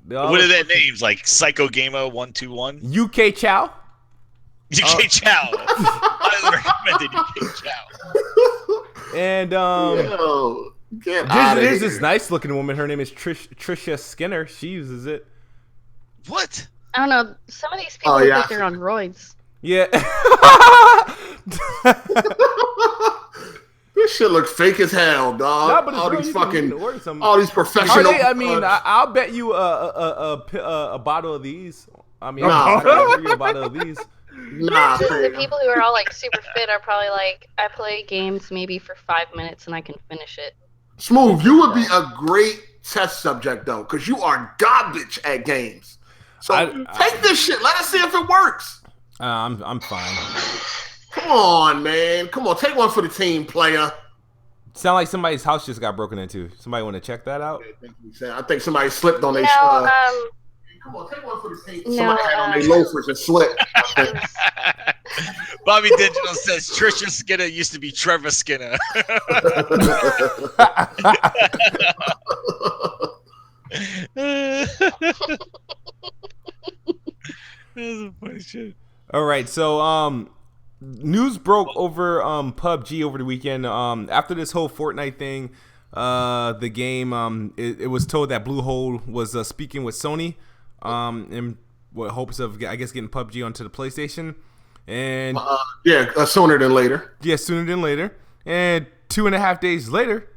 What are their names? Like Psycho Gamer 121? UK Chow? UK Chow. I recommended UK Chow. And there's this nice looking woman. Her name is Trisha Skinner. She uses it. What? I don't know. Some of these people look like they're on roids. Yeah. This shit looks fake as hell, dog. No, but all these professional. I'll bet you a bottle of these. I mean, I'll bet you a bottle of these. Nah, The fam. people who are all like super fit are probably like, I play games maybe for 5 minutes and I can finish it. Smooth, you would be a great test subject though, because you are garbage at games. So take this shit. Let us see if it works. I'm fine. Come on, man. Come on, take one for the team, player. Sound like somebody's house just got broken into. Somebody want to check that out? I think somebody slipped on their. Come on, take one for the team. Somebody had on their loafers and slipped. Bobby Digital says Trisha Skinner used to be Trevor Skinner. That's funny shit. All right, so news broke over PUBG over the weekend. After this whole Fortnite thing, the game it was told that Bluehole was speaking with Sony in what hopes of, I guess, getting PUBG onto the PlayStation. And sooner than later. Yeah, sooner than later. And 2.5 days later,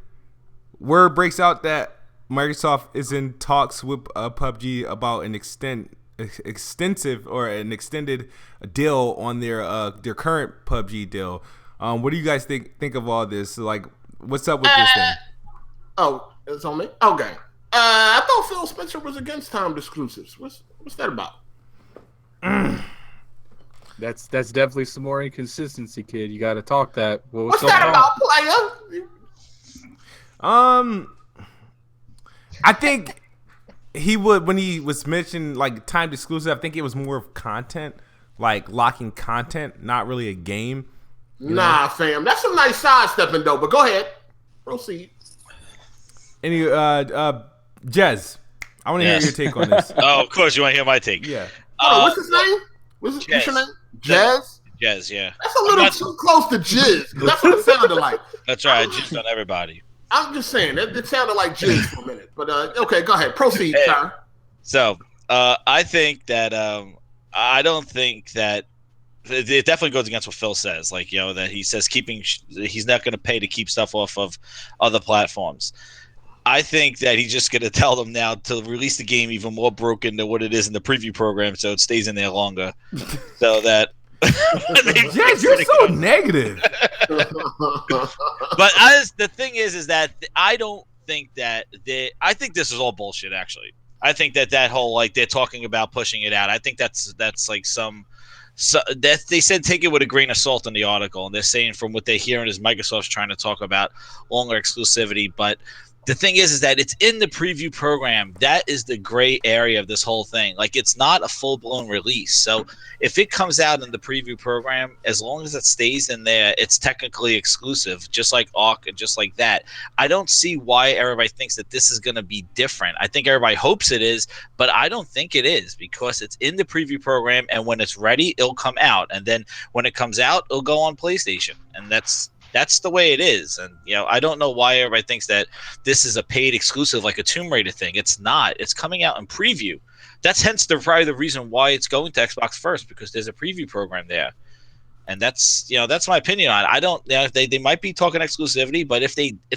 word breaks out that Microsoft is in talks with PUBG about an extensive or an extended deal on their current PUBG deal. What do you guys think of all this? Like, what's up with this thing? Oh, it's on me. Okay. I thought Phil Spencer was against timed exclusives. What's that about? That's definitely some more inconsistency, kid. You got to talk that. What's that about, player? I think he would, when he was mentioned like timed exclusive, I think it was more of content, like locking content, not really a game. Nah, fam. That's some nice sidestepping though, but go ahead. Proceed. Any Jez, I want to hear your take on this. Oh, of course, you want to hear my take. Yeah. What's his name? What's your name? Jez? Jez, yeah. That's a little too close to Jizz. That's what it sounded like. That's right. I jizzed on everybody. I'm just saying, it sounded like Jizz for a minute. But, okay, go ahead. Proceed, sir. So, I think that I don't think that it definitely goes against what Phil says. Like, that he says he's not going to pay to keep stuff off of other platforms. I think that he's just going to tell them now to release the game even more broken than what it is in the preview program, so it stays in there longer. So that. Yes, you're so negative. But the thing is that I don't think that I think this is all bullshit. Actually, I think that whole like they're talking about pushing it out. I think that's like that they said take it with a grain of salt in the article, and they're saying from what they're hearing is Microsoft's trying to talk about longer exclusivity, but. The thing is that it's in the preview program. That is the gray area of this whole thing. Like, it's not a full-blown release. So if it comes out in the preview program, as long as it stays in there, it's technically exclusive, just like Arc and just like that. I don't see why everybody thinks that this is going to be different. I think everybody hopes it is, but I don't think it is because it's in the preview program, and when it's ready, it'll come out. And then when it comes out, it'll go on PlayStation. And that's the way it is. And, I don't know why everybody thinks that this is a paid exclusive like a Tomb Raider thing. It's not. It's coming out in preview. That's probably the reason why it's going to Xbox first, because there's a preview program there. And that's my opinion on it. I don't, they might be talking exclusivity, but if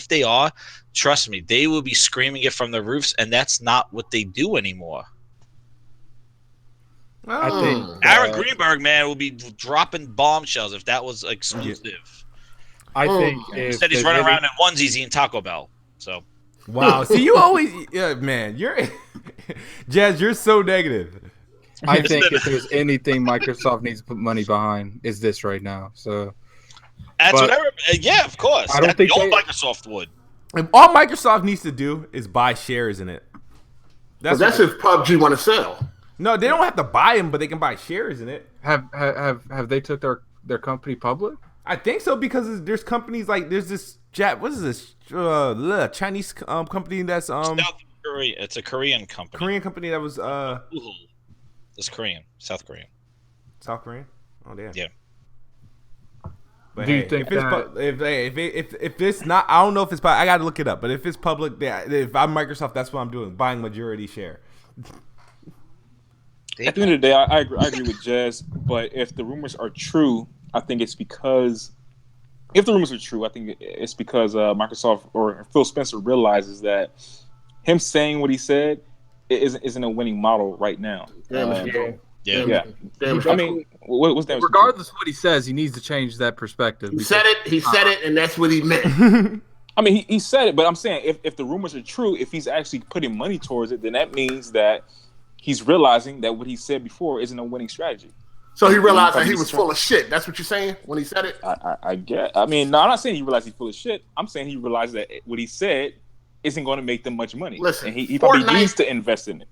they are, trust me, they will be screaming it from the roofs, and that's not what they do anymore. I think Aaron Greenberg, man, will be dropping bombshells if that was exclusive. I think instead he's running around in onesies eating Taco Bell. So wow, see, you always, man, Jazz, you're so negative. I think if there's anything Microsoft needs to put money behind, is this right now. So that's whatever. Yeah, of course. I don't think Microsoft would. All Microsoft needs to do is buy shares in it. That's if PUBG want to sell. No, they don't have to buy them, but they can buy shares in it. Have they took their company public? I think so, because there's companies like there's this what is this Chinese company that's South Korea. It's a Korean company. Korean company that was It's Korean, South Korean. South Korean. Oh damn. Yeah. But do you think if it's not, I don't know if it's I got to look it up. But if it's public, if I'm Microsoft, that's what I'm doing, buying majority share. At the end of the day, I agree with Jazz. But if the rumors are true, I think it's because Microsoft or Phil Spencer realizes that him saying what he said isn't a winning model right now. Yeah. Yeah. Damage I control. mean, what's damage? Regardless of what he says, he needs to change that perspective. He said it, and that's what he meant. I mean, he said it, but I'm saying if the rumors are true, if he's actually putting money towards it, then that means that he's realizing that what he said before isn't a winning strategy. So he realized that he was full of shit. That's what you're saying when he said it? I get. I mean, no, I'm not saying he realized he's full of shit. I'm saying he realized that what he said isn't going to make them much money. Listen, and he probably needs to invest in it.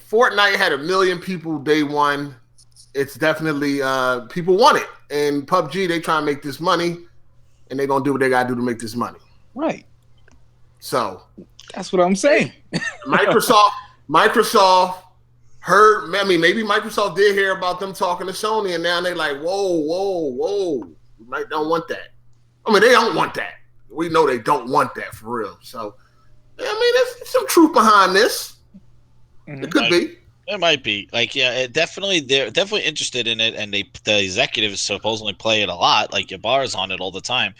Fortnite had 1 million people day one. It's definitely people want it. And PUBG, they try to make this money, and they're going to do what they got to do to make this money. Right. So that's what I'm saying. Microsoft heard. I mean, maybe Microsoft did hear about them talking to Sony, and now they're like, whoa. We might don't want that. I mean, they don't want that. We know they don't want that for real. So, I mean, there's some truth behind this. It could be. It might be. Like, yeah, they're definitely interested in it, and the executives supposedly play it a lot. Like, your bar's on it all the time.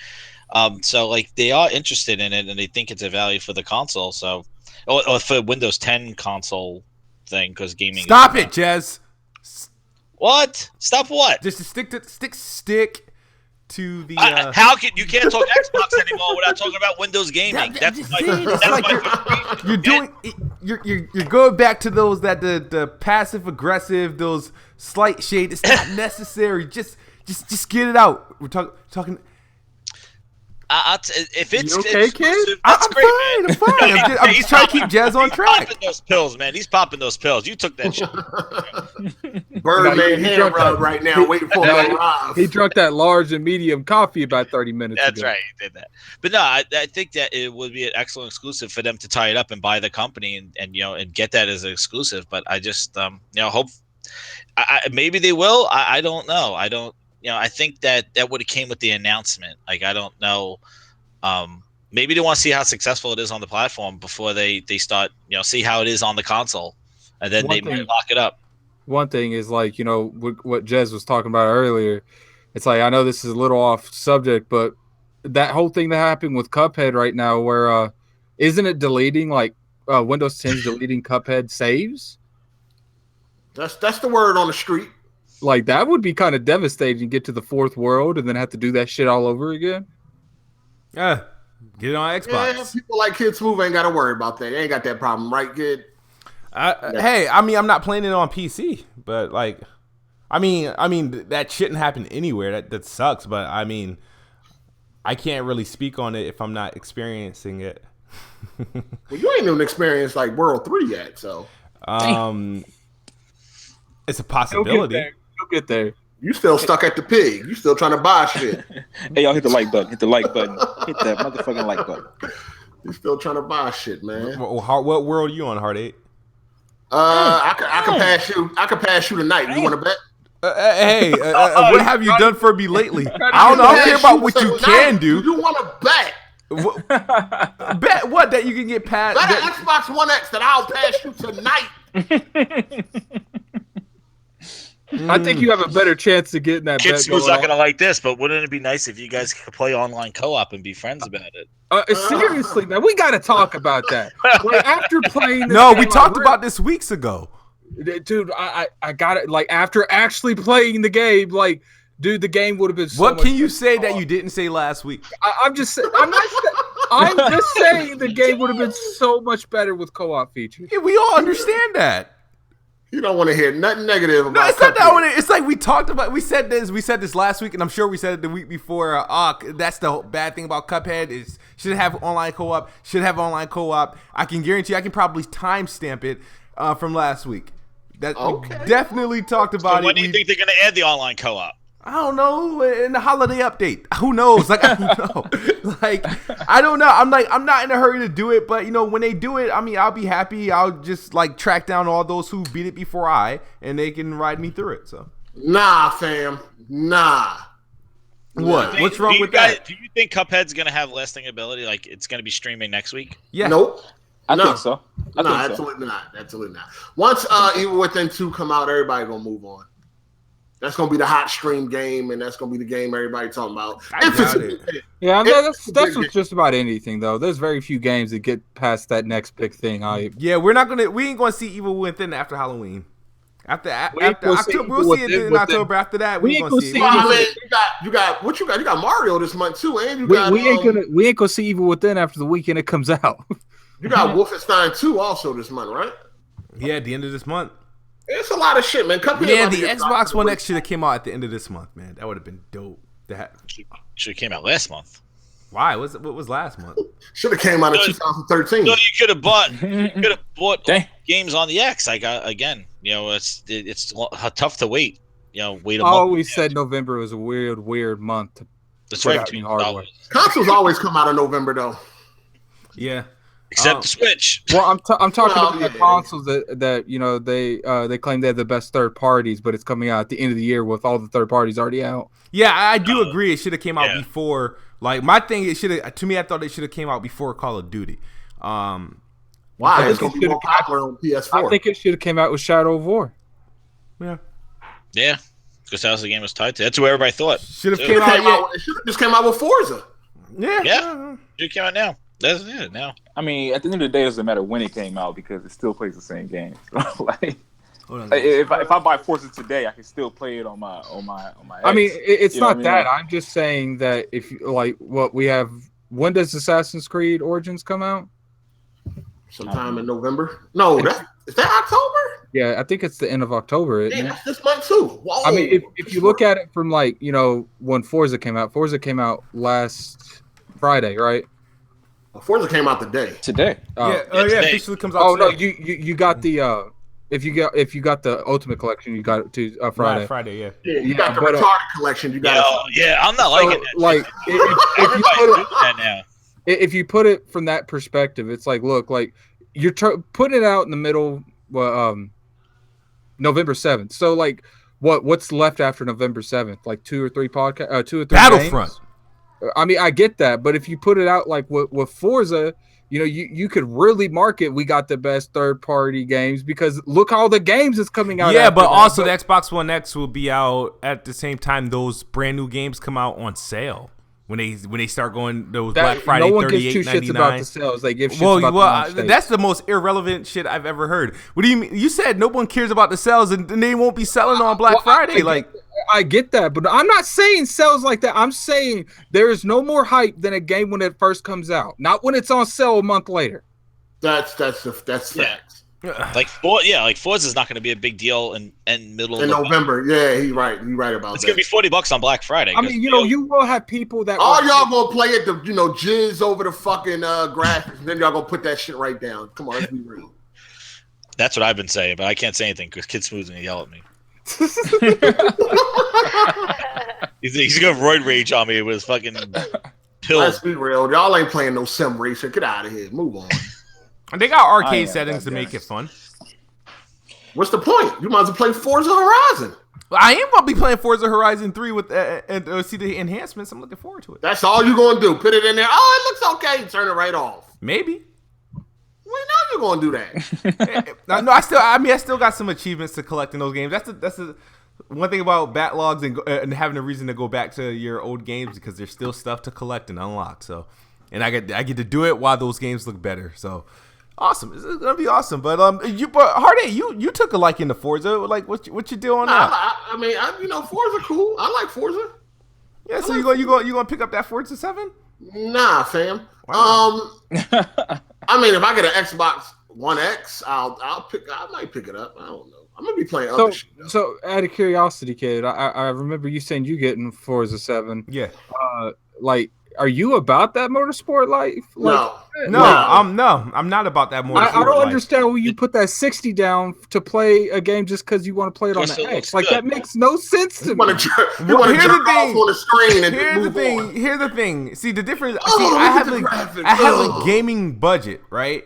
So like they are interested in it, and they think it's a value for the console. So, or for Windows 10 console thing, because gaming. Stop it, Jez. What? Stop what? Just to stick to the. How can you can't talk Xbox anymore without talking about Windows gaming? You're going back to those that the passive aggressive, those slight shade. It's not necessary. Just get it out. We're talking. If it's okay, kid? that's I'm great, fine. man. I'm fine. I'm just trying to keep Jazz on track. He's popping those pills, man. He's popping those pills. You took that shit. Birdman hand rub right now, waiting for him to arrive. He drunk that large and medium coffee about 30 minutes That's ago. right. He did that. But no, I think that it would be an excellent exclusive for them to tie it up and buy the company and get that as an exclusive. But I just hope maybe they will. I don't know. I don't. I think that would have came with the announcement. Like, I don't know. Maybe they want to see how successful it is on the platform before they start, see how it is on the console, and then might lock it up. One thing is like, what Jez was talking about earlier. It's like, I know this is a little off subject, but that whole thing that happened with CupHead right now, where isn't it deleting like Windows 10's deleting CupHead saves? That's the word on the street. Like, that would be kind of devastating to get to the fourth world and then have to do that shit all over again. Yeah, get it on Xbox. Yeah, people like KidSmoove ain't got to worry about that. They ain't got that problem, right, kid? Hey, I mean, I'm not playing it on PC, but like, I mean, that shouldn't happen anywhere. That sucks, but I mean, I can't really speak on it if I'm not experiencing it. Well, you ain't even experienced like World 3 yet, so. It's a possibility. You'll get there. You still stuck at the pig. You still trying to buy shit. Hey, y'all hit the like button. Hit the like button. Hit that motherfucking like button. You still trying to buy shit, man. What world are you on, Heart 8? I can pass you. I can pass you tonight. You want to bet? What have you done for me lately? I don't know. I don't care about what you can do. You want to bet? Bet what? That you can get past? Bet an Xbox One X that I'll pass you tonight. I think you have a better chance of getting that bet. KidSmoove's not gonna like this, but wouldn't it be nice if you guys could play online co-op and be friends about it? Seriously, man, we got to talk about that. Like, after playing, we talked about this weeks ago, dude. I got it. Like, after actually playing the game, like, dude, the game would have been. So what much can you say that you didn't say last week? I'm just saying. I'm just saying the game would have been so much better with co-op features. Yeah, we all understand that. You don't want to hear nothing negative about. No, it's not that one. It's like we talked about. We said this last week, and I'm sure we said it the week before. That's the bad thing about CupHead is should have online co-op. I can guarantee I can probably timestamp it from last week. That okay. We definitely talked about it. When do you think they're going to add the online co-op? I don't know, in the holiday update. Who knows? Like, I don't know. Like, I don't know. I'm not in a hurry to do it, but when they do it, I mean, I'll be happy. I'll just like track down all those who beat it before and they can ride me through it. So, nah, fam, nah. What? What's wrong with that? Do you think Cuphead's going to have lasting ability? Like, it's going to be streaming next week? Yeah. Nope. I think so. Absolutely not. Absolutely not. Once Evil Within 2 come out, everybody gonna move on. That's gonna be the hot stream game, and that's gonna be the game everybody talking about. Yeah, that's with just about anything though. There's very few games that get past that next big thing. Yeah, we ain't gonna see Evil Within after Halloween. After gonna see October, we'll see it in within- October. After that, we we're ain't gonna gonna see see it. Well, I mean, you got what you got? You got Mario this month too, and you got we ain't gonna see Evil Within after the weekend it comes out. you got Wolfenstein 2 also this month, right? Yeah, at the end of this month. It's a lot of shit, man. CupHead Man, about to the get Xbox dropped One in X should have came out at the end of this month, man. That would have been dope. That Should have came out last month. why? What was last month? Should have came out in 2013. No, you could have bought Dang. games on the X. Again, it's tough to wait. Wait a I month. always said November was a weird month to That's put right. out Between new hardware. Consoles always come out in November though. Yeah. Except the Switch. Well, I'm talking Well, about yeah. the consoles that they claim they're the best third parties, but it's coming out at the end of the year with all the third parties already out. Yeah, I do agree. It should have came out yeah. before. Like my thing, it should have. To me, I thought it should have came out before Call of Duty. Why? I It's think gonna be more popular on PS4. I think it should have came out with Shadow of War. Yeah, Yeah, because that's the game was tied to. That's what everybody thought. should have It came It out. came out- it should have just came out with Forza. Yeah. Yeah. It came out now. That's it now. I mean, at the end of the day, it doesn't matter when it came out because it still plays the same game. like, Hold on. if I buy Forza today, I can still play it on my I mean, X. it's You know not what I mean? that. I'm just saying that if you like what we have, when does Assassin's Creed Origins come out? Sometime in November. No, is that October? Yeah, I think it's the end of October. Isn't Yeah, it? that's this month too. Whoa. I mean, if you look at it from like when Forza came out last Friday, right? Forza came out today. Today. Yeah, today. officially comes out. Oh no, today. you got the if you got the Ultimate Collection, you got it to Friday. Right, Friday, yeah. Yeah, you Yeah, got the but, retarded collection. You got Yeah, I'm not So, liking that. like if you Everybody's put doing it, that now. if you put it from that perspective, it's like, look, like you're putting it out in the middle, November 7th. So like, what's left after November 7th? Like 2 or 3 Battlefront. games? I mean, I get that, but if you put it out like with Forza, you could really market. We got the best third party games because look all the games that's coming out. Yeah, after but that. also the Xbox One X will be out at the same time those brand new games come out on sale. When they start going those Black Friday, no one gives two 38.99. shits about the sales. They give shits Well, about the launch date. that's the most irrelevant shit I've ever heard. What do you mean? You said no one cares about the sales, and they won't be selling on Black Friday. I get that, but I'm not saying sales like that. I'm saying there is no more hype than a game when it first comes out, not when it's on sale a month later. that's Yeah. facts. Like Forza is not going to be a big deal in middle In of November. Yeah, he right about It's that. going to be $40 on Black Friday. I mean, you will have people that All y'all gonna play it to jizz over the fucking graphics, and then y'all gonna put that shit right down. Come on, let's be real. That's what I've been saying, but I can't say anything because KidSmoove's going to yell at me. He's going to roid rage on me with his fucking pill. Let's be real. Y'all ain't playing no sim racer. Get out of here. Move on. And they got I arcade am settings to that make guy. it fun. What's the point? You might as well play Forza Horizon. Well, I am gonna be playing Forza Horizon 3 with and see the enhancements. I'm looking forward to it. That's all you're gonna do. Put it in there. Oh, it looks okay. Turn it right off. Maybe. We know you're gonna do that. No, I still got some achievements to collect in those games. That's the one thing about backlogs and having a reason to go back to your old games because there's still stuff to collect and unlock. So, and I get to do it while those games look better. So, awesome! It's gonna be awesome. But Hardy, you took a liking to Forza. Like, what you deal on that? I mean, Forza cool. I like Forza. Yeah, so you gonna pick up that Forza 7? Nah, fam. Wow. I mean, if I get an Xbox One X, I might pick it up. I don't know. I'm gonna be playing other shit. Though. So, out of curiosity, kid, I remember you saying you getting Forza 7. Yeah. Like, are you about that motorsport life? Like, No. I'm not about that more. I don't understand why you put that 60 down to play a game just because you want to play it on Just the it X. looks Like, good. that makes no sense to You me. want to Well, here's jerk the off thing. on the screen and Here's the move thing. on. Here's the thing. See, the difference. Oh, See, look I at have the a graphics. I have a Oh. gaming budget, right?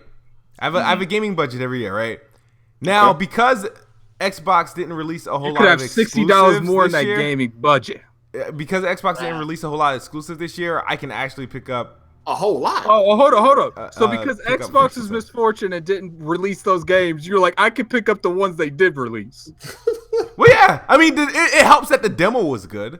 I have a gaming budget every year, right? Now, because Xbox didn't release a whole You lot could of have $60 exclusives more in this that year, gaming budget. because Xbox didn't release a whole lot of exclusives this year, I can actually pick up. A whole lot. Oh, hold up. So because pick up Xbox's 50%. misfortune and didn't release those games, you're like, I could pick up the ones they did release. Well, yeah. I mean, it helps that the demo was good.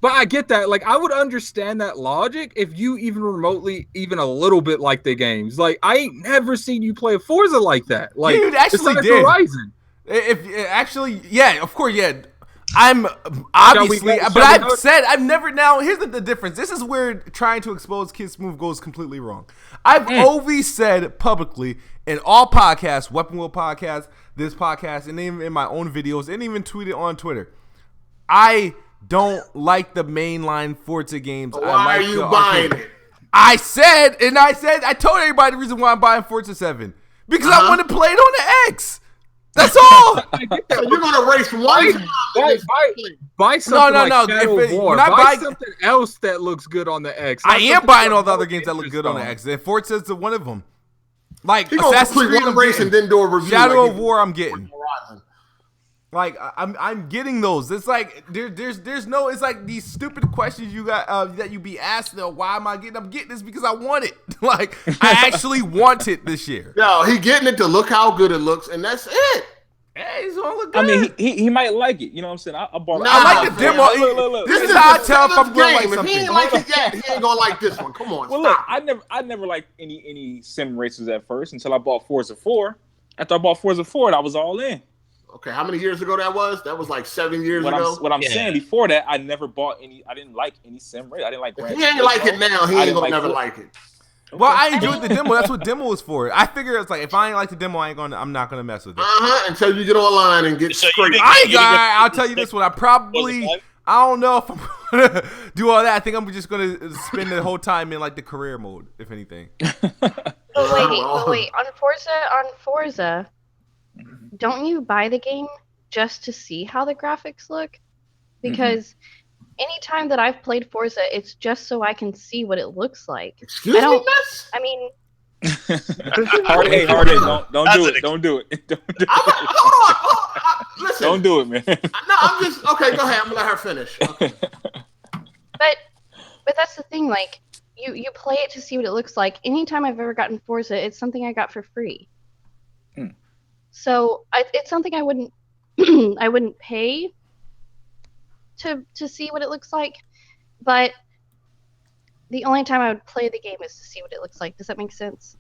But I get that. Like, I would understand that logic if you even remotely, even a little bit like the games. Like, I ain't never seen you play a Forza like that. Like, Yeah, you actually besides did. Horizon. If actually, yeah, of course, yeah. I'm obviously, but I've never. Now, here's the difference. This is where trying to expose KidSmoove goes completely wrong. I've always said publicly in all podcasts, Weapon Wheel podcast, this podcast, and even in my own videos, and even tweeted on Twitter, I don't like the mainline Forza games. Why are you buying it? I told everybody the reason why I'm buying Forza 7 because I want to play it on the X. That's all. So you're gonna race one time. Buy something like Shadow of War. Buy something else that looks good on the X. I am buying all the other games that look good on the X. And Forza is one of them. Like Assassin's Creed, one race and then do a review. Shadow of War, I'm getting. Like I'm getting those. It's like there's no. It's like these stupid questions you got that you be asking. Why am I getting? I'm getting this because I want it. Like I actually want it this year. No, he getting it to look how good it looks, and that's it. Hey, it's gonna look good. I mean, he might like it. You know what I'm saying? I bought it. I like the demo. Look. This is how I tell if I'm gonna like something. If he ain't like it yet, he ain't gonna like this one. Come on. Well, look, I never liked any sim races at first until I bought Forza 4. After I bought Forza 4, I was all in. Okay, how many years ago that was? That was like 7 years ago. What I'm saying before that, I never bought any. I didn't like any sim race. I didn't like. He ain't like it now. He ain't gonna never like it. Well, I enjoyed the demo. That's what demo was for. I figure it's like if I ain't like the demo, I'm not gonna mess with it. Until you get online and get straight. I'll tell you this one. I don't know if I'm gonna do all that. I think I'm just gonna spend the whole time in like the career mode, if anything. Wait. On Forza, don't you buy the game just to see how the graphics look? Because anytime that I've played Forza, it's just so I can see what it looks like. Excuse me, miss? I mean, hard A. Don't do it. Listen. Don't do it, man. No, I'm just okay. Go ahead. I'm gonna let her finish. Okay. But that's the thing. Like, you play it to see what it looks like. Anytime I've ever gotten Forza, it's something I got for free. So it's something I wouldn't I wouldn't pay to see what it looks like, but the only time I would play the game is to see what it looks like. Does that make sense?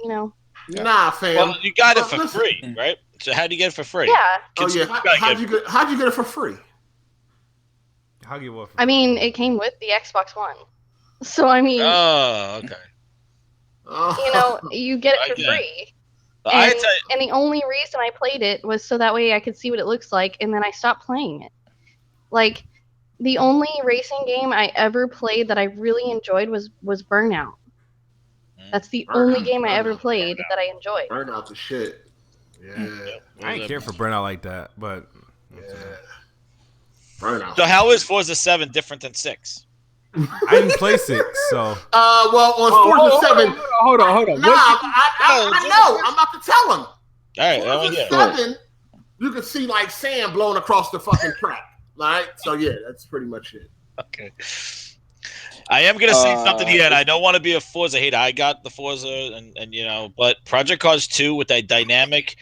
You know? Nah, fam. Well, you got it for free, right? So how do you get it for free? Yeah. How'd you get it for free? How do you what? I mean, it came with the Xbox One, so I mean. Oh, okay. You know, you get it for free. And the only reason I played it was so that way I could see what it looks like, and then I stopped playing it. Like, the only racing game I ever played that I really enjoyed was Burnout. That's the only game I ever played that I enjoyed. Burnout's the shit. Yeah. I ain't care for Burnout like that, but yeah. Burnout. So how is Forza 7 different than 6? I didn't play 6, so. Well, on Forza 7. Hold on. Nah, I know. I'm about to tell him. All right. Forza 7, you can see like sand blowing across the fucking track. All right, so yeah, that's pretty much it. Okay. I am gonna say something here, and I don't want to be a Forza hater. I got the Forza, and you know, but Project Cars 2 with that dynamic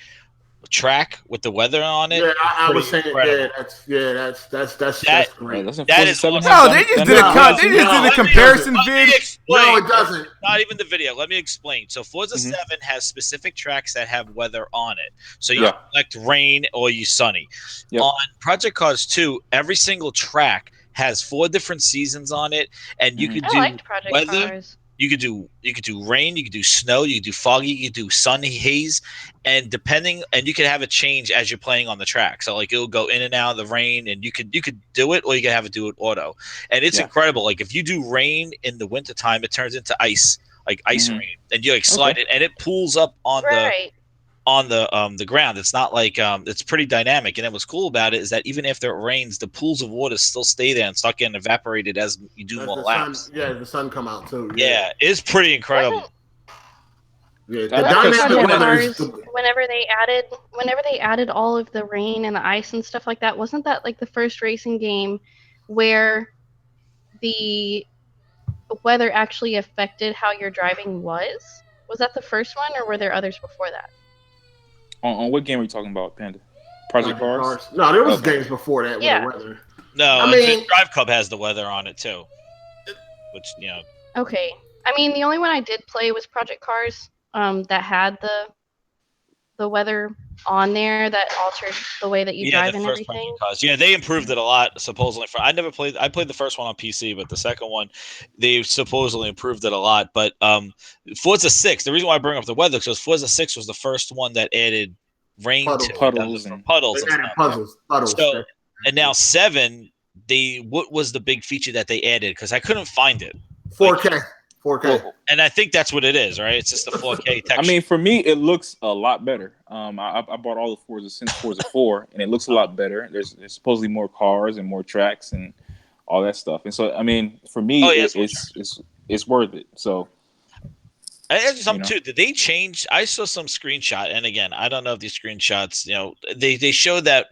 track with the weather on it. Yeah, I was saying, that's great. That is awesome. No, they just did a comparison vid. No, it doesn't. Not even the video. Let me explain. So Forza 7 has specific tracks that have weather on it. So you select rain or you sunny. Yep. On Project Cars 2, every single track has 4 different seasons on it, and you could do weather. Cars. You could do rain, you could do snow, you could do foggy, you could do sun haze, and you could have it change as you're playing on the track. So like it'll go in and out of the rain, and you could do it, or you could have it do it auto. And it's incredible. Like if you do rain in the wintertime, it turns into ice, like ice rain, and you like slide it, and it pools up on the ground. It's not like it's pretty dynamic. And then what's cool about it is that even after it rains, the pools of water still stay there and start getting evaporated as you do more laps. The sun come out too. Yeah, it's pretty incredible. Yeah, the dynamic whenever they added all of the rain and the ice and stuff like that, wasn't that like the first racing game where the weather actually affected how your driving was? Was that the first one, or were there others before that? On what game are you talking about, Panda? Project Cars? No, there was games before that with the weather. No, I mean, Drive Club has the weather on it too. Which, you know. Okay. I mean, the only one I did play was Project Cars, that had the weather on there that altered the way that you drive and everything? Cars. Yeah, they improved it a lot supposedly. I played the first one on PC, but the second one they supposedly improved it a lot. But Forza 6, the reason why I bring up the weather is because Forza 6 was the first one that added rain Puddles. to Puddles it, and puddles. They added puddles. So, and now 7, what was the big feature that they added? Because I couldn't find it. 4K. 4K. Well, and I think that's what it is, right? It's just the 4K texture. I mean, for me, it looks a lot better. I bought all the Forza since Forza 4, and it looks a lot better. There's supposedly more cars and more tracks and all that stuff. And so, I mean, for me, it's worth it. So, I asked you something too. Did they change? I saw some screenshot, and again, I don't know if these screenshots, they showed that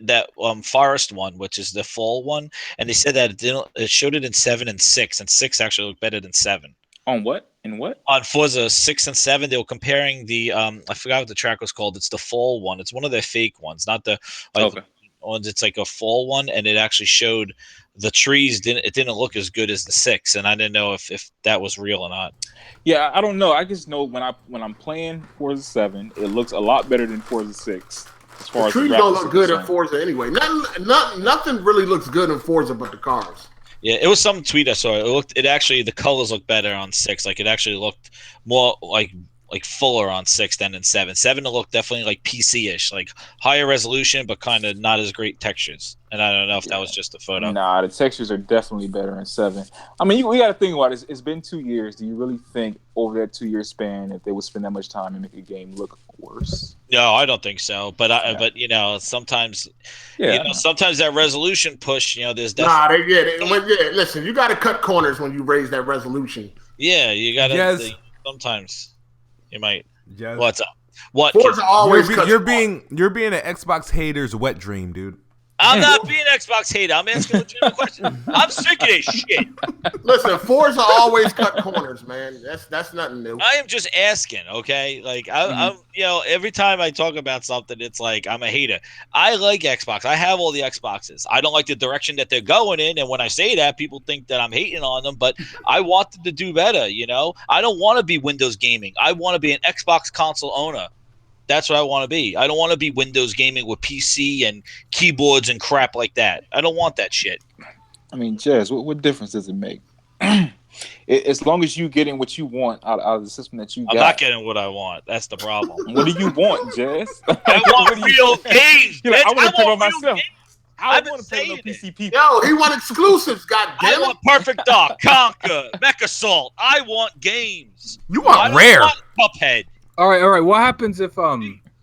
forest one, which is the fall one, and they said that it showed it in 7 and 6, and 6 actually looked better than 7. On what? In what? On Forza 6 and 7, they were comparing the I forgot what the track was called. It's the fall one. It's one of their fake ones, not the Okay. ones. It's like a fall one, and it actually showed the trees didn't look as good as the 6, and I didn't know if that was real or not. Yeah, I don't know. I just know when I'm playing Forza 7, it looks a lot better than Forza 6. As far the as trees don't look good in Forza anyway. Nothing really looks good in Forza but the cars. Yeah, it was some tweet I saw. It actually, the colors look better on 6. Like, it actually looked more like fuller on 6 than in 7. 7 looked definitely like PC-ish, like higher resolution, but kind of not as great textures. And I don't know if that was just a photo. Nah, the textures are definitely better in 7. I mean, we got to think about it. It's been 2 years. Do you really think over that 2-year span, if they would spend that much time and make a game look worse? No, I don't think so. But sometimes, sometimes that resolution push, there's definitely. Listen, you got to cut corners when you raise that resolution. Yeah, you got to. Sometimes you might. Yes. What's up? What? Forza always you're being an Xbox hater's wet dream, dude. I'm not being an Xbox hater. I'm asking a legitimate question. I'm sick of this shit. Listen, Forza always cut corners, man. That's nothing new. I am just asking, okay? Like I'm, every time I talk about something, it's like I'm a hater. I like Xbox. I have all the Xboxes. I don't like the direction that they're going in, and when I say that, people think that I'm hating on them. But I want them to do better. I don't want to be Windows gaming. I want to be an Xbox console owner. That's what I want to be. I don't want to be Windows gaming with PC and keyboards and crap like that. I don't want that shit. I mean, Jazz, what difference does it make? As long as you're getting what you want out of the system that you got. I'm not getting what I want. That's the problem. What do you want, Jazz? I want real games. Like, I want to play by myself. Games. I want to play with PC people. Yo, he want exclusives, goddammit. I want Perfect Dark, Conquer, Mech Assault. I want games. You want rare. I want CupHead. All right. What happens if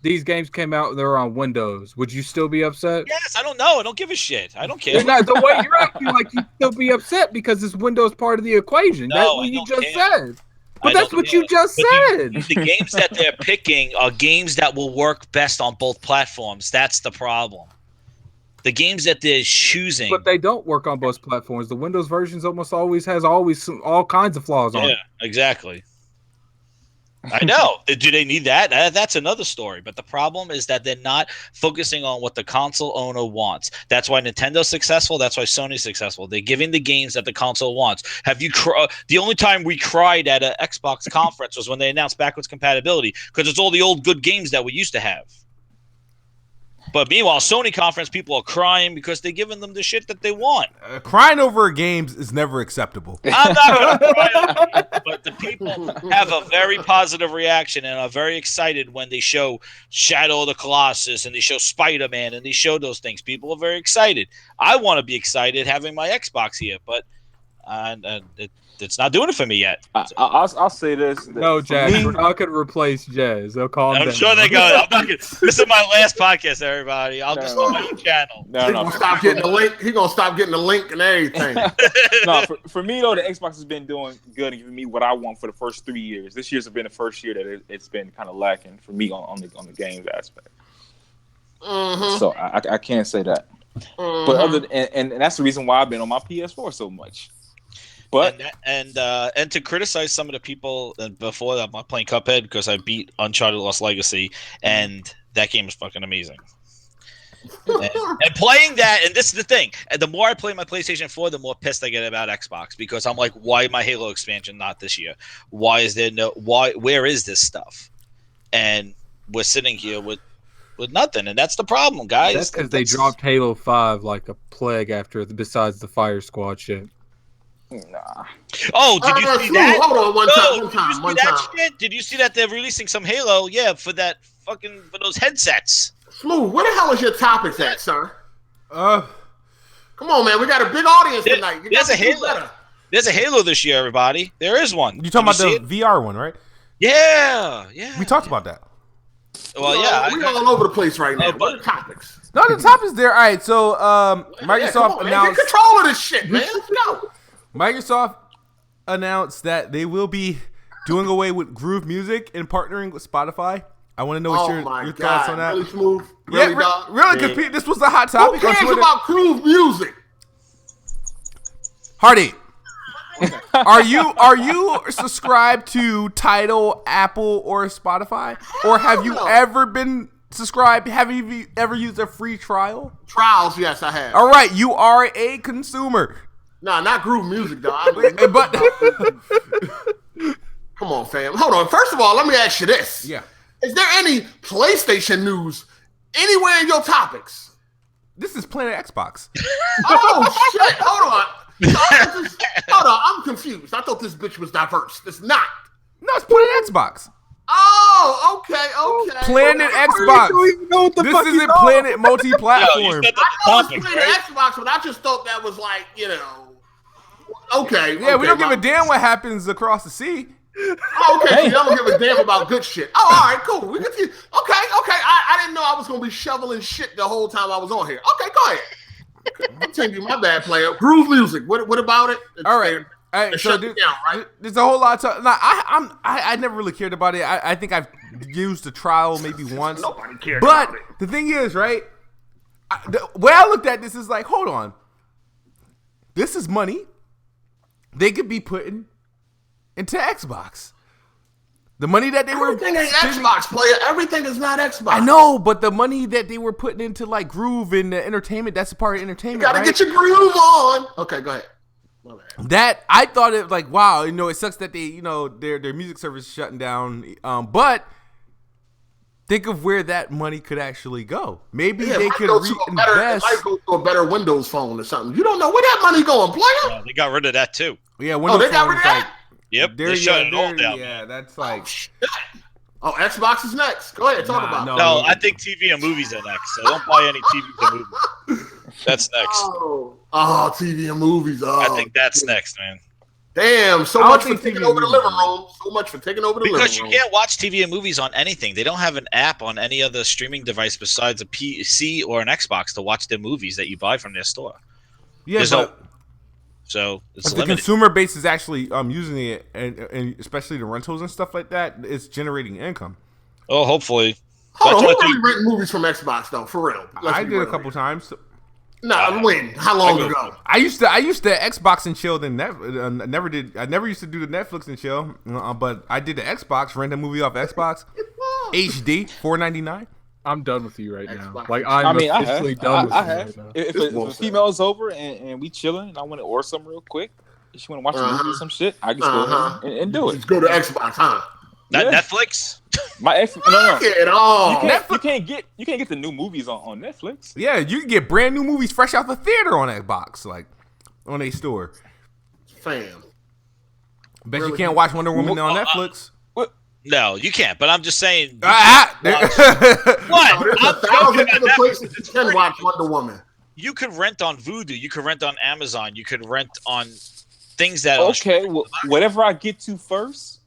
these games came out and they're on Windows? Would you still be upset? Yes, I don't know. I don't give a shit. I don't care. The way you're acting like you'd still be upset because it's Windows part of the equation. No, that's what you just said. But that's what you just said. The games that they're picking are games that will work best on both platforms. That's the problem. The games that they're choosing, but they don't work on both platforms. The Windows versions almost always has all kinds of flaws on it. Yeah, exactly. I know. Do they need that? That's another story. But the problem is that they're not focusing on what the console owner wants. That's why Nintendo's successful. That's why Sony's successful. They're giving the games that the console wants. The only time we cried at an Xbox conference was when they announced backwards compatibility, because it's all the old good games that we used to have. But meanwhile, Sony conference, people are crying because they're giving them the shit that they want. Crying over games is never acceptable. I'm not going to cry over it, but the people have a very positive reaction and are very excited when they show Shadow of the Colossus and they show Spider-Man and they show those things. People are very excited. I want to be excited having my Xbox here, but it's not doing it for me yet. I'll say this. No, Jazz, we're not going to replace Jazz. They'll calm down. I'm sure they're going. This is my last podcast, everybody. I'll just go on your channel. He's going to stop getting the link. He's going to stop getting the link and everything. No, for me, though, the Xbox has been doing good and giving me what I want for the first 3 years. This year's been the first year that it's been kind of lacking for me on the games aspect. Mm-hmm. So I can't say that. Mm-hmm. But and that's the reason why I've been on my PS4 so much. But and to criticize some of the people before, I'm not playing CupHead because I beat Uncharted Lost Legacy, and that game is fucking amazing. and playing that, and this is the thing, and the more I play my PlayStation 4, the more pissed I get about Xbox, because I'm like, why my Halo expansion not this year? Why is there where is this stuff? And we're sitting here with with nothing, and that's the problem, guys. That's because they dropped Halo 5 like a plague after, besides the Fire Squad shit. Nah. Oh, did you see that? Hold on, one time. Shit? Did you see that they're releasing some Halo? Yeah, for those headsets. Smooth, where the hell is your topics at, sir? Come on, man. We got a big audience tonight. There's a Halo. There's a Halo this year, everybody. There is one. You talking about the VR one, right? Yeah. We talked about that. Well, yeah. We're all over the place right now. What are the topics? No, the topics there. All right, so Microsoft announced. Get control of this shit, man. Let's go. Microsoft announced that they will be doing away with Groove Music and partnering with Spotify. I want to know what your thoughts on that. Really smooth. Really, because this was the hot topic. Who cares about Groove Music? Hardy, are you subscribed to Tidal, Apple, or Spotify, or have you ever been subscribed? Have you ever used a free trial? Trials, yes, I have. All right, you are a consumer. Nah, not Groove Music, though. But come on, fam. Hold on. First of all, let me ask you this. Yeah. Is there any PlayStation news anywhere in your topics? This is Planet Xbox. Oh, shit. Hold on. Hold on. I'm confused. I thought this bitch was diverse. It's not. No, it's Planet Xbox. Oh, okay. Planet Xbox. This isn't Planet multi-platform. I know it's Planet Xbox, but I just thought that was like, okay. Yeah, we don't give a damn what happens across the sea. Oh, okay, so y'all don't give a damn about good shit. Oh, all right, cool. We continue. Okay. I didn't know I was going to be shoveling shit the whole time I was on here. Okay, go ahead. Continue, my bad, player. Groove Music. What about it? All right. So there's a whole lot of time. I never really cared about it. I think I've used the trial maybe once. Nobody cared but about it. The thing is, right? The way I looked at this is like, hold on. This is money they could be putting into Xbox. The money that they were everything ain't Xbox, player. Everything is not Xbox. I know, but the money that they were putting into like Groove and the entertainment, that's a part of entertainment. You gotta get your groove on. Okay, go ahead. That I thought it like, wow, it sucks that they, their music service is shutting down. But think of where that money could actually go. Maybe they could reinvest. It might go to a better Windows phone or something. You don't know where that money going, player. They got rid of that too. Yeah, Windows they got rid of that. Yep, they shut it all down. Yeah, that's like. Oh, Xbox is next. Go ahead, talk about it. No, I think TV and movies are next. So don't buy any TVs and movies. That's next. Oh, TV and movies. Oh, I think that's next, man. Damn, so much for taking over the living room. So much for taking over the living room. Because you can't watch TV and movies on anything. They don't have an app on any other streaming device besides a PC or an Xbox to watch their movies that you buy from their store. Yeah, so it's the consumer base is actually using it, and especially the rentals and stuff like that. It's generating income. Oh, hopefully. Hold on, who really rent movies from Xbox though? For real, I did a couple times. No, when? How long ago? I used to Xbox and chill. Then I never used to do the Netflix and chill, but I did the Xbox, rent a movie off Xbox, HD, $4.99. I'm done with you right now. Xbox. Like I'm officially done with you right now. If a female's over and we chilling and I want to order something real quick, if she want to watch a movie or some shit, I just go ahead and do it. Just go to Xbox, huh? Not Netflix. My ex, no. At all. You can't get the new movies on Netflix. Yeah, you can get brand new movies fresh out the theater on Xbox, like on a store. Fam. Bet you can't watch Wonder Woman on Netflix. No, you can't. But I'm just saying. What? There's 1,000 other places you can watch Wonder Woman. You could rent on Vudu. You could rent on Amazon. You could rent on things that. Okay, whatever I get to first.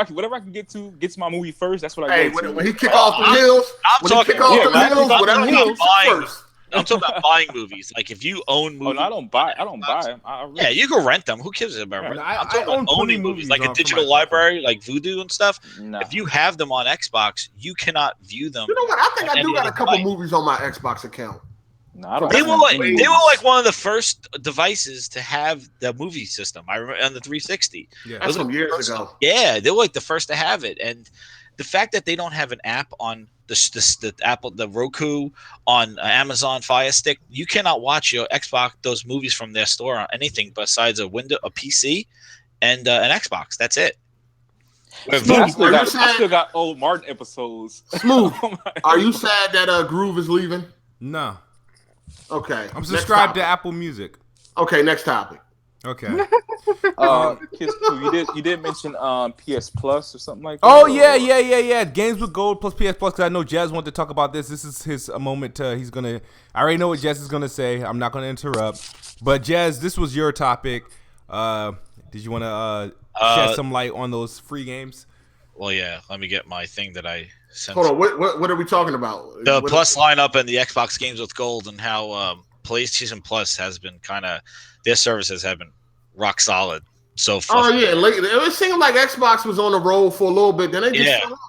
Whatever I can get to my movie first. That's what I get to. When he kick off the hills. I'm talking whatever he kicks first. I'm talking about buying movies. Like if you own movies. Oh, no, I don't buy them. Yeah, you can rent them. Who cares about renting? I'm talking about owning movies, like a digital library, like Vudu and stuff. No. If you have them on Xbox, you cannot view them. You know what? I think I do got a couple movies on my Xbox account. No, I don't. They were like one of the first devices to have the movie system. I remember on the 360. Yeah, that's some years ago. Yeah, they were like the first to have it, and the fact that they don't have an app on the Apple, the Roku, on Amazon Fire Stick, you cannot watch your Xbox those movies from their store on anything besides a PC, and an Xbox. That's it. Smooth, I still got old Martin episodes. Smooth, are you sad that Groove is leaving? No. Okay. I'm subscribed to Apple Music. Okay, next topic. Okay. You did mention PS Plus or something like that. Oh yeah. Games with Gold plus PS Plus. Because I know Jazz wanted to talk about this. This is his moment. I already know what Jazz is gonna say. I'm not gonna interrupt. But Jazz, this was your topic. Did you want to shed some light on those free games? Well, yeah. Let me get my thing that I sent. Hold on. What are we talking about? The Plus lineup and the Xbox games with Gold, and how PlayStation Plus has been their services have been rock solid so far. Oh yeah, it seemed like Xbox was on the roll for a little bit. Then they just fell off.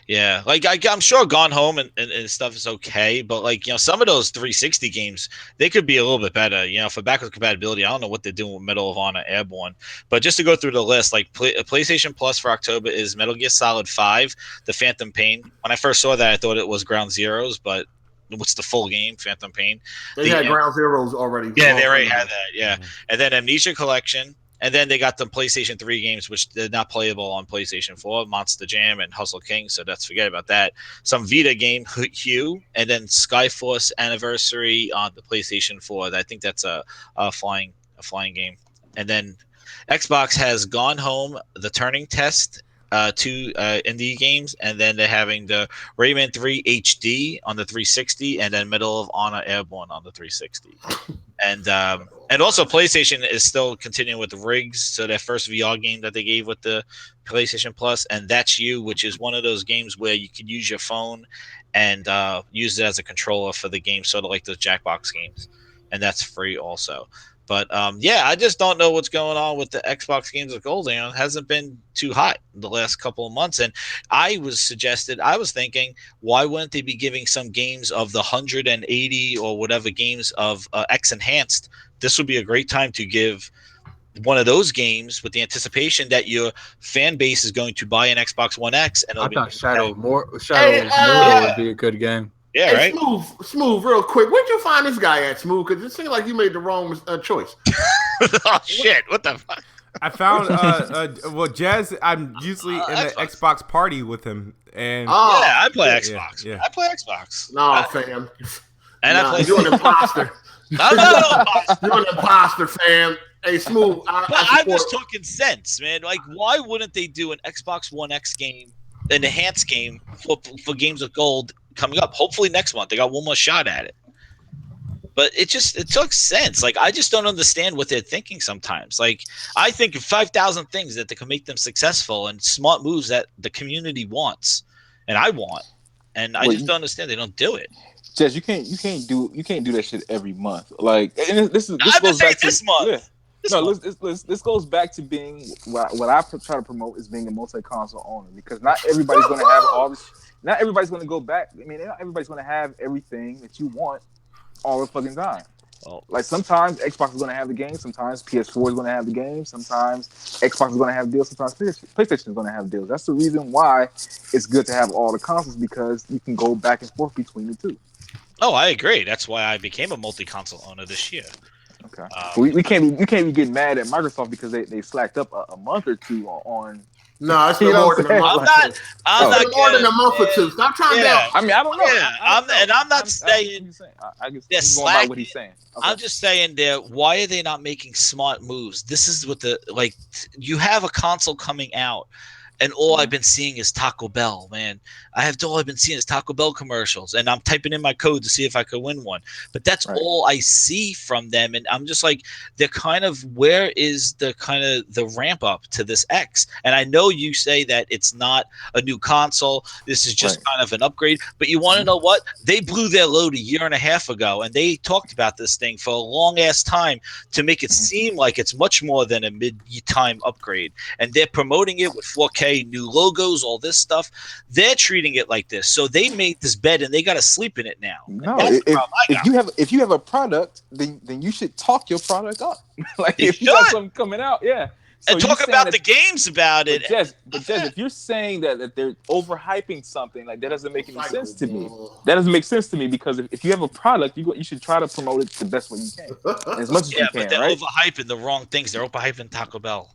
Yeah, like I'm sure Gone Home and stuff is okay, but like some of those 360 games, they could be a little bit better. For backwards compatibility, I don't know what they're doing with Medal of Honor Airborne, but just to go through the list, like PlayStation Plus for October is Metal Gear Solid 5, The Phantom Pain. When I first saw that, I thought it was Ground Zeroes, but what's the full game? Phantom Pain. They had Ground Zeroes already. Yeah, they already had that. Yeah, and then Amnesia Collection. And then they got the PlayStation 3 games, which they're not playable on PlayStation 4, Monster Jam and Hustle King, so let's forget about that. Some Vita game, Hue, and then Skyforce Anniversary on the PlayStation 4. I think that's a flying game. And then Xbox has Gone Home, The Turning Test, two indie games, and then they're having the Rayman 3 HD on the 360, and then Medal of Honor Airborne on the 360. And also PlayStation is still continuing with the Rigs, so their first VR game that they gave with the PlayStation Plus, and That's You, which is one of those games where you can use your phone and use it as a controller for the game, sort of like those Jackbox games, and that's free also. But I just don't know what's going on with the Xbox games with Gold. It hasn't been too hot the last couple of months. And I was thinking, why wouldn't they be giving some games of the 180 or whatever games of X Enhanced? This would be a great time to give one of those games with the anticipation that your fan base is going to buy an Xbox One X. And I thought Shadow of Mordor would be a good game. Yeah, right. Smooth, real quick. Where'd you find this guy at, Smooth? Because it seemed like you made the wrong choice. Oh shit! What the fuck? I found Jazz. I'm usually in the Xbox party with him, and I play Xbox. Yeah. I play Xbox. No, fam. I play. You're an imposter. I'm not an imposter. You're an imposter, fam. Hey, Smooth. I'm just talking sense, man. Like, why wouldn't they do an Xbox One X game, an enhanced game for games with Gold coming up? Hopefully next month. They got one more shot at it. But it took sense. Like, I just don't understand what they're thinking sometimes. Like, I think of 5,000 things that can make them successful and smart moves that the community wants and I want. And I just don't understand they don't do it. Jess, you can't do that shit every month. Like, and this goes back to this month. Yeah. This goes back to being what I try to promote is being a multi-console owner, because not everybody's going to have all this. Not everybody's going to go back. I mean, not everybody's going to have everything that you want all the fucking time. Oh. Like, sometimes Xbox is going to have the game, sometimes PS4 is going to have the game, sometimes Xbox is going to have deals, sometimes PlayStation is going to have deals. That's the reason why it's good to have all the consoles, because you can go back and forth between the two. Oh, I agree. That's why I became a multi-console owner this year. Okay. We can't be getting mad at Microsoft because they slacked up a month or two on. No, it's more than a month. I'm not more than a month or two. Stop trying to. I mean, I don't know. Yeah, I'm not saying. I guess they're going by what he's saying. Okay. I'm just saying why are they not making smart moves? This is what you have a console coming out, and all I've been seeing is Taco Bell, man. All I've been seeing is Taco Bell commercials, and I'm typing in my code to see if I could win one. But that's all I see from them, and I'm just like, they're kind of, where is the ramp up to this X? And I know you say that it's not a new console, this is just kind of an upgrade, but you want to know what? They blew their load a year and a half ago, and they talked about this thing for a long ass time to make it seem like it's much more than a mid-time upgrade, and they're promoting it with 4K, new logos, all this stuff. They're treating it like this, so they made this bed and they got to sleep in it now. No, if you have a product, then you should talk your product up. Like, if you got something coming out, so and talk about the games about it. But Jess, if you're saying that they're overhyping something, like, that doesn't make any sense to me. That doesn't make sense to me, because if you have a product, you should try to promote it the best way you can, as much as you can. But they're right? overhyping the wrong things. They're overhyping Taco Bell.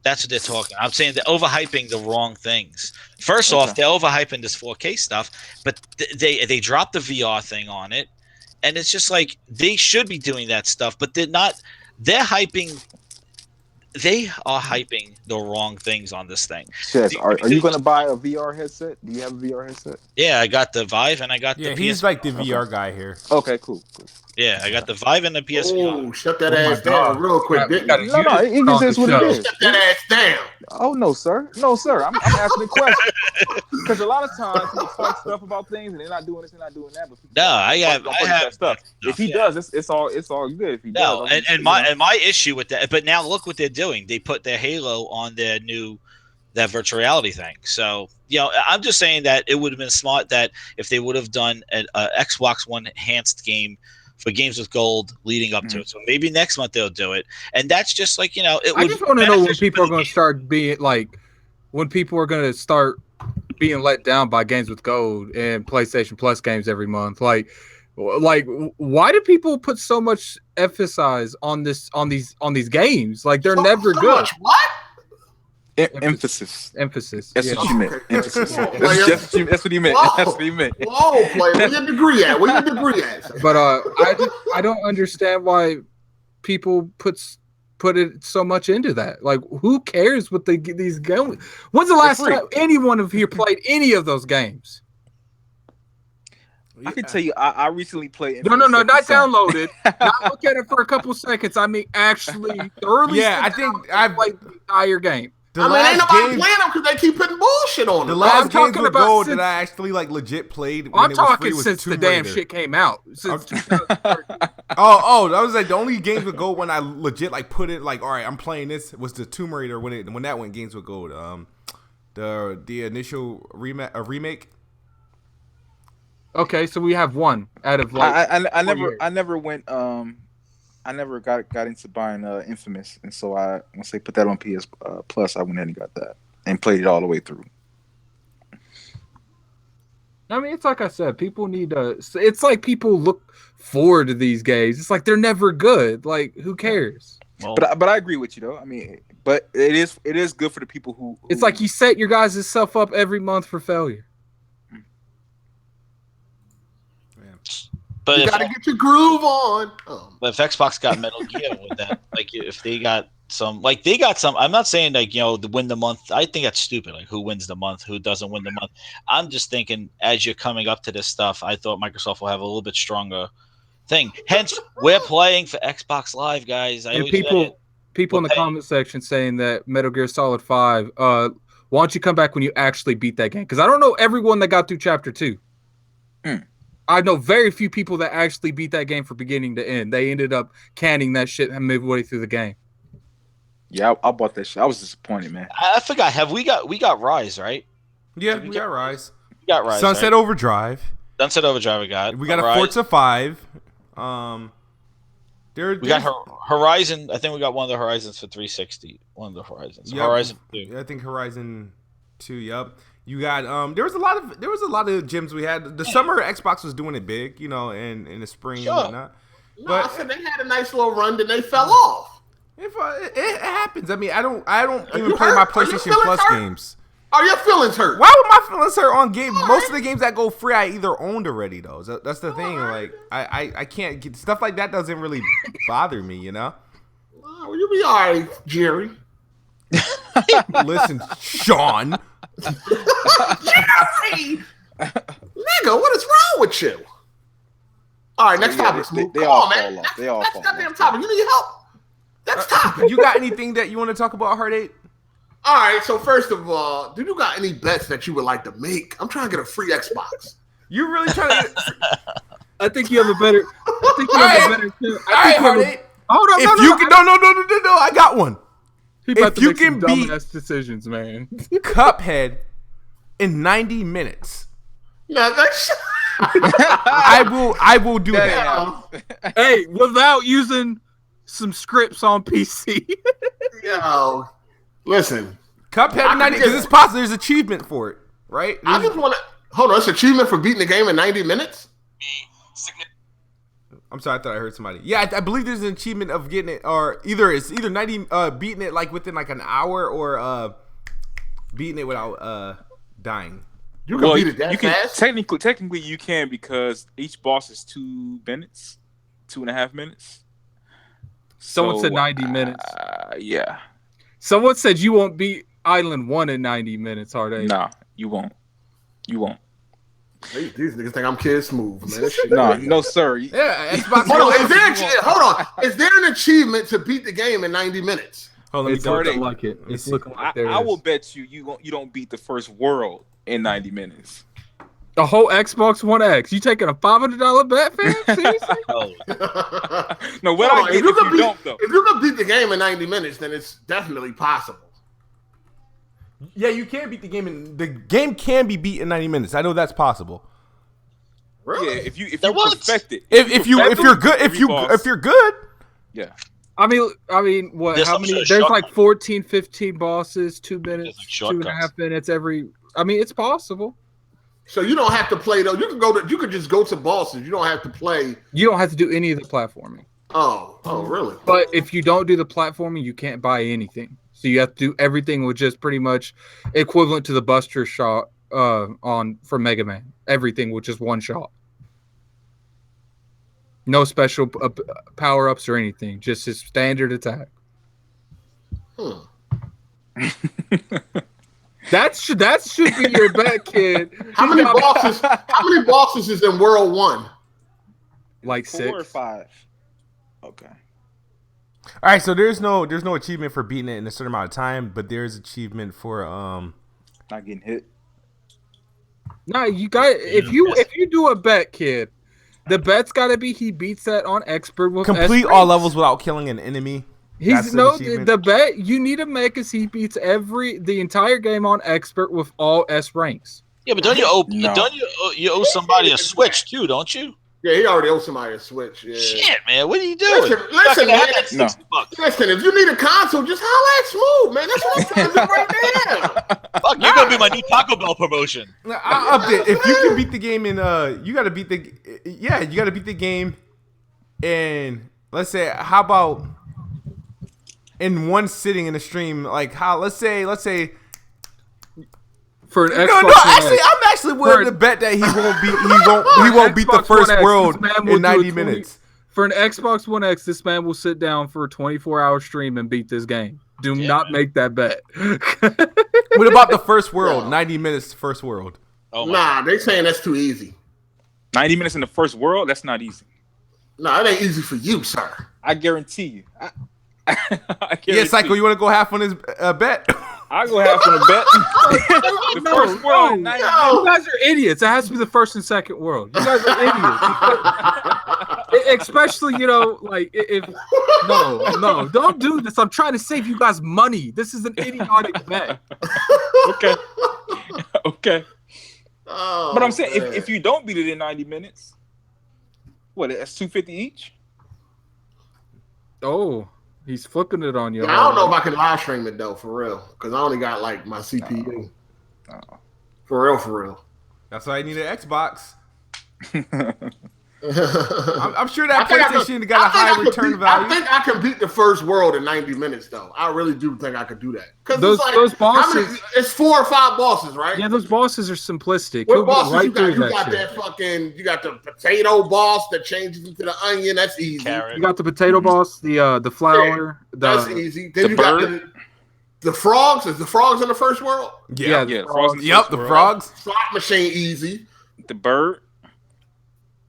That's what they're talking. I'm saying they're overhyping the wrong things. First off, they're overhyping this 4K stuff, but they dropped the VR thing on it, and it's just like they should be doing that stuff, but they're not. They're hyping. They are hyping the wrong things on this thing. Chess, are you going to buy a VR headset? Do you have a VR headset? Yeah, I got the Vive and I got the PS. He's like the VR guy here. Okay, cool. Yeah, I got the Vive and the PS4. Oh, shut that ass down real quick, didn't you? No, it just is what it is. Shut that ass down. Oh, no, sir. No, sir. I'm asking a question. Because a lot of times people talk stuff about things and they're not doing this, they're not doing that. But I have stuff. If he does, it's all good. If he does, and my issue with that. But now look what they're doing. They put their Halo on their that virtual reality thing. So I'm just saying that it would have been smart that if they would have done an Xbox One enhanced game for games with gold leading up to it. So maybe next month they'll do it. And that's just like, I just want to know when people are going to start being like, when people are going to start being let down by games with gold and PlayStation Plus games every month. Like why do people put so much emphasis on these games? Like they're never good. Much what? Emphasis. That's what you meant. Emphasis. That's what he meant. Whoa. That's what he meant. Whoa, player. Where your degree at? But I don't understand why people put it so much into that. Like, who cares what these games? When's the last time anyone of here played any of those games? I can tell you, I recently played. No, not downloaded. Not look at it for a couple seconds. I mean, actually, thoroughly. Yeah, I think I've played the entire game. Ain't nobody playing them because they keep putting bullshit on them. The last games with gold that I actually legit played. I'm talking since the damn shit came out. Oh, that was like the only games with gold when I legit put it all right, I'm playing this was the Tomb Raider when that went games with gold. The initial remake. Okay, so we have one out of I never went. I never got into buying Infamous, and so once they put that on PS Plus, I went ahead and got that and played it all the way through. I mean, it's like I said, people need to. It's like people look forward to these games. It's like they're never good. Like, who cares? Well, but I agree with you though. I mean, but it is good for the people who. It's like you set your guys' self up every month for failure. But you gotta get your groove on. But if Xbox got Metal Gear with that, if they got some, I'm not saying to win the month. I think that's stupid. Like, who wins the month? Who doesn't win the month? I'm just thinking as you're coming up to this stuff, I thought Microsoft will have a little bit stronger thing. Hence, we're playing for Xbox Live, guys. People in the comment section saying that Metal Gear Solid 5. Why don't you come back when you actually beat that game? Because I don't know everyone that got through Chapter 2. I know very few people that actually beat that game from beginning to end. They ended up canning that shit midway through the game. Yeah, I bought that shit. I was disappointed, man. I forgot. We got Rise, right? Yeah, we got Rise. We got Rise. Sunset Overdrive. Sunset Overdrive. We got a Forza 5. We got Horizon. I think we got one of the Horizons for 360. One of the Horizons. Yep. Horizon 2. I think Horizon 2. Yep. You got there was a lot of gyms we had. The summer Xbox was doing it big, in the spring and whatnot. But I said they had a nice little run, then they fell off. It happens. I mean, I don't even play my PlayStation Plus games. Are your feelings hurt? Why would my feelings hurt on games? Most of the games that go free, I either owned already though. That's the thing. Like I can't get stuff like that. Doesn't really bother me, Well, you'll be all right, Jerry. Listen, Sean. Jerry! Nigga, what is wrong with you? All right, next topic. They all fall off. They all fall off. That's goddamn topic. You need help. Next topic. You got anything that you want to talk about, Heart 8? All right, so first of all, do you got any bets that you would like to make? I'm trying to get a free Xbox. You really trying to get... I think you have a better... I think you have a better... All right, Heart 8. Hold on, no, I got one. If you can beat decisions, man. CupHead in 90 minutes. No, that's... I will do that. Hey, without using some scripts on PC. Yo, listen. CupHead in 90 because it's possible. There's achievement for it, right? I just want to hold on. It's achievement for beating the game in 90 minutes. I'm sorry, I thought I heard somebody. Yeah, I believe there's an achievement of getting it, or either 90 beating it like within like an hour, or beating it without dying. You can beat it that you can, fast? Technically, you can, because each boss is 2 minutes, 2.5 minutes. Someone said 90 minutes. Yeah. Someone said you won't beat Island 1 in 90 minutes, are they? Nah, you won't. You won't. These niggas think I'm KidSmoove, man. This shit No, sir. Yeah, Xbox. Hold on. Is there an achievement to beat the game in 90 minutes? Hold on, It's looking like it. It's looking like there I is. will bet you don't beat the first world in 90 minutes. The whole Xbox One X. You taking a $500 bet, fam? Seriously? No, what I get if you don't, though. If you can beat the game in 90 minutes, then it's definitely possible. Yeah, you can beat the game, and the game can be beat in 90 minutes. I know that's possible. Really? Yeah, if you perfect it. If you're good. Yeah. I mean, what? There's How some many? sort of There's shortcut. like 14, 15 bosses, 2 minutes, There's like 2.5 minutes every. I mean, it's possible. So you don't have to play though. You can just go to bosses. You don't have to play. You don't have to do any of the platforming. Oh, really? But if you don't do the platforming, you can't buy anything. So you have to do everything, which is pretty much equivalent to the Buster shot for Mega Man. Everything, which is one shot. No special power ups or anything. Just his standard attack. That should be your bet, kid. How many bosses is in World 1? Like 4 6 or 5. Okay. All right, so there's no achievement for beating it in a certain amount of time, but there's achievement for Not getting hit. No, you got if you do a bet, kid, the bet's got to be he beats that on expert with complete S all ranks. levels without killing an enemy. That's The bet you need to make is he beats the entire game on expert with all S ranks. Yeah, but don't you owe somebody a Switch too, don't you? Yeah, he already owes somebody a Switch. Yeah. Shit, man, what are you doing? Listen, man. No. Listen, if you need a console, just holla at Smooth, man. That's what I'm trying to do right now. Fuck, you're gonna be my new Taco Bell promotion. I'll update. If you can beat the game in you gotta beat the game in, let's say, how about in one sitting in the stream, like how let's say For an Xbox I'm actually willing to bet that he won't beat the first world in 90 minutes. For an Xbox One X, this man will sit down for a 24-hour stream and beat this game. Do not make that bet. What about the first world? 90 minutes first world. Oh nah, they saying that's too easy. 90 minutes in the first world? That's not easy. Nah, it ain't easy for you, sir. I guarantee you. Yeah, Psycho, you want to go half on his bet? I'll go half on the bet. The first world. You guys are idiots. It has to be the first and second world. You guys are idiots. Especially, like if no, don't do this. I'm trying to save you guys money. This is an idiotic bet. Okay. Oh, But I'm saying if you don't beat it in 90 minutes, what? That's $250 each. Oh, he's flipping it on you. Yeah, I don't know if I can live stream it though, for real, because I only got like my CPU. For real. That's why I need an Xbox. I'm sure that PlayStation got a high return value. I think I can beat the first world in 90 minutes, though. I really do think I could do that. Because those bosses, it's 4 or 5 bosses, right? Yeah, those bosses are simplistic. What bosses you got? You Shit. You got the potato boss that changes into the onion. That's easy. Carrot. You got the potato boss, the flour. That's easy. Then you got the frogs. Is the frogs in the first world? Yeah. The frogs. Slot machine, easy. The bird.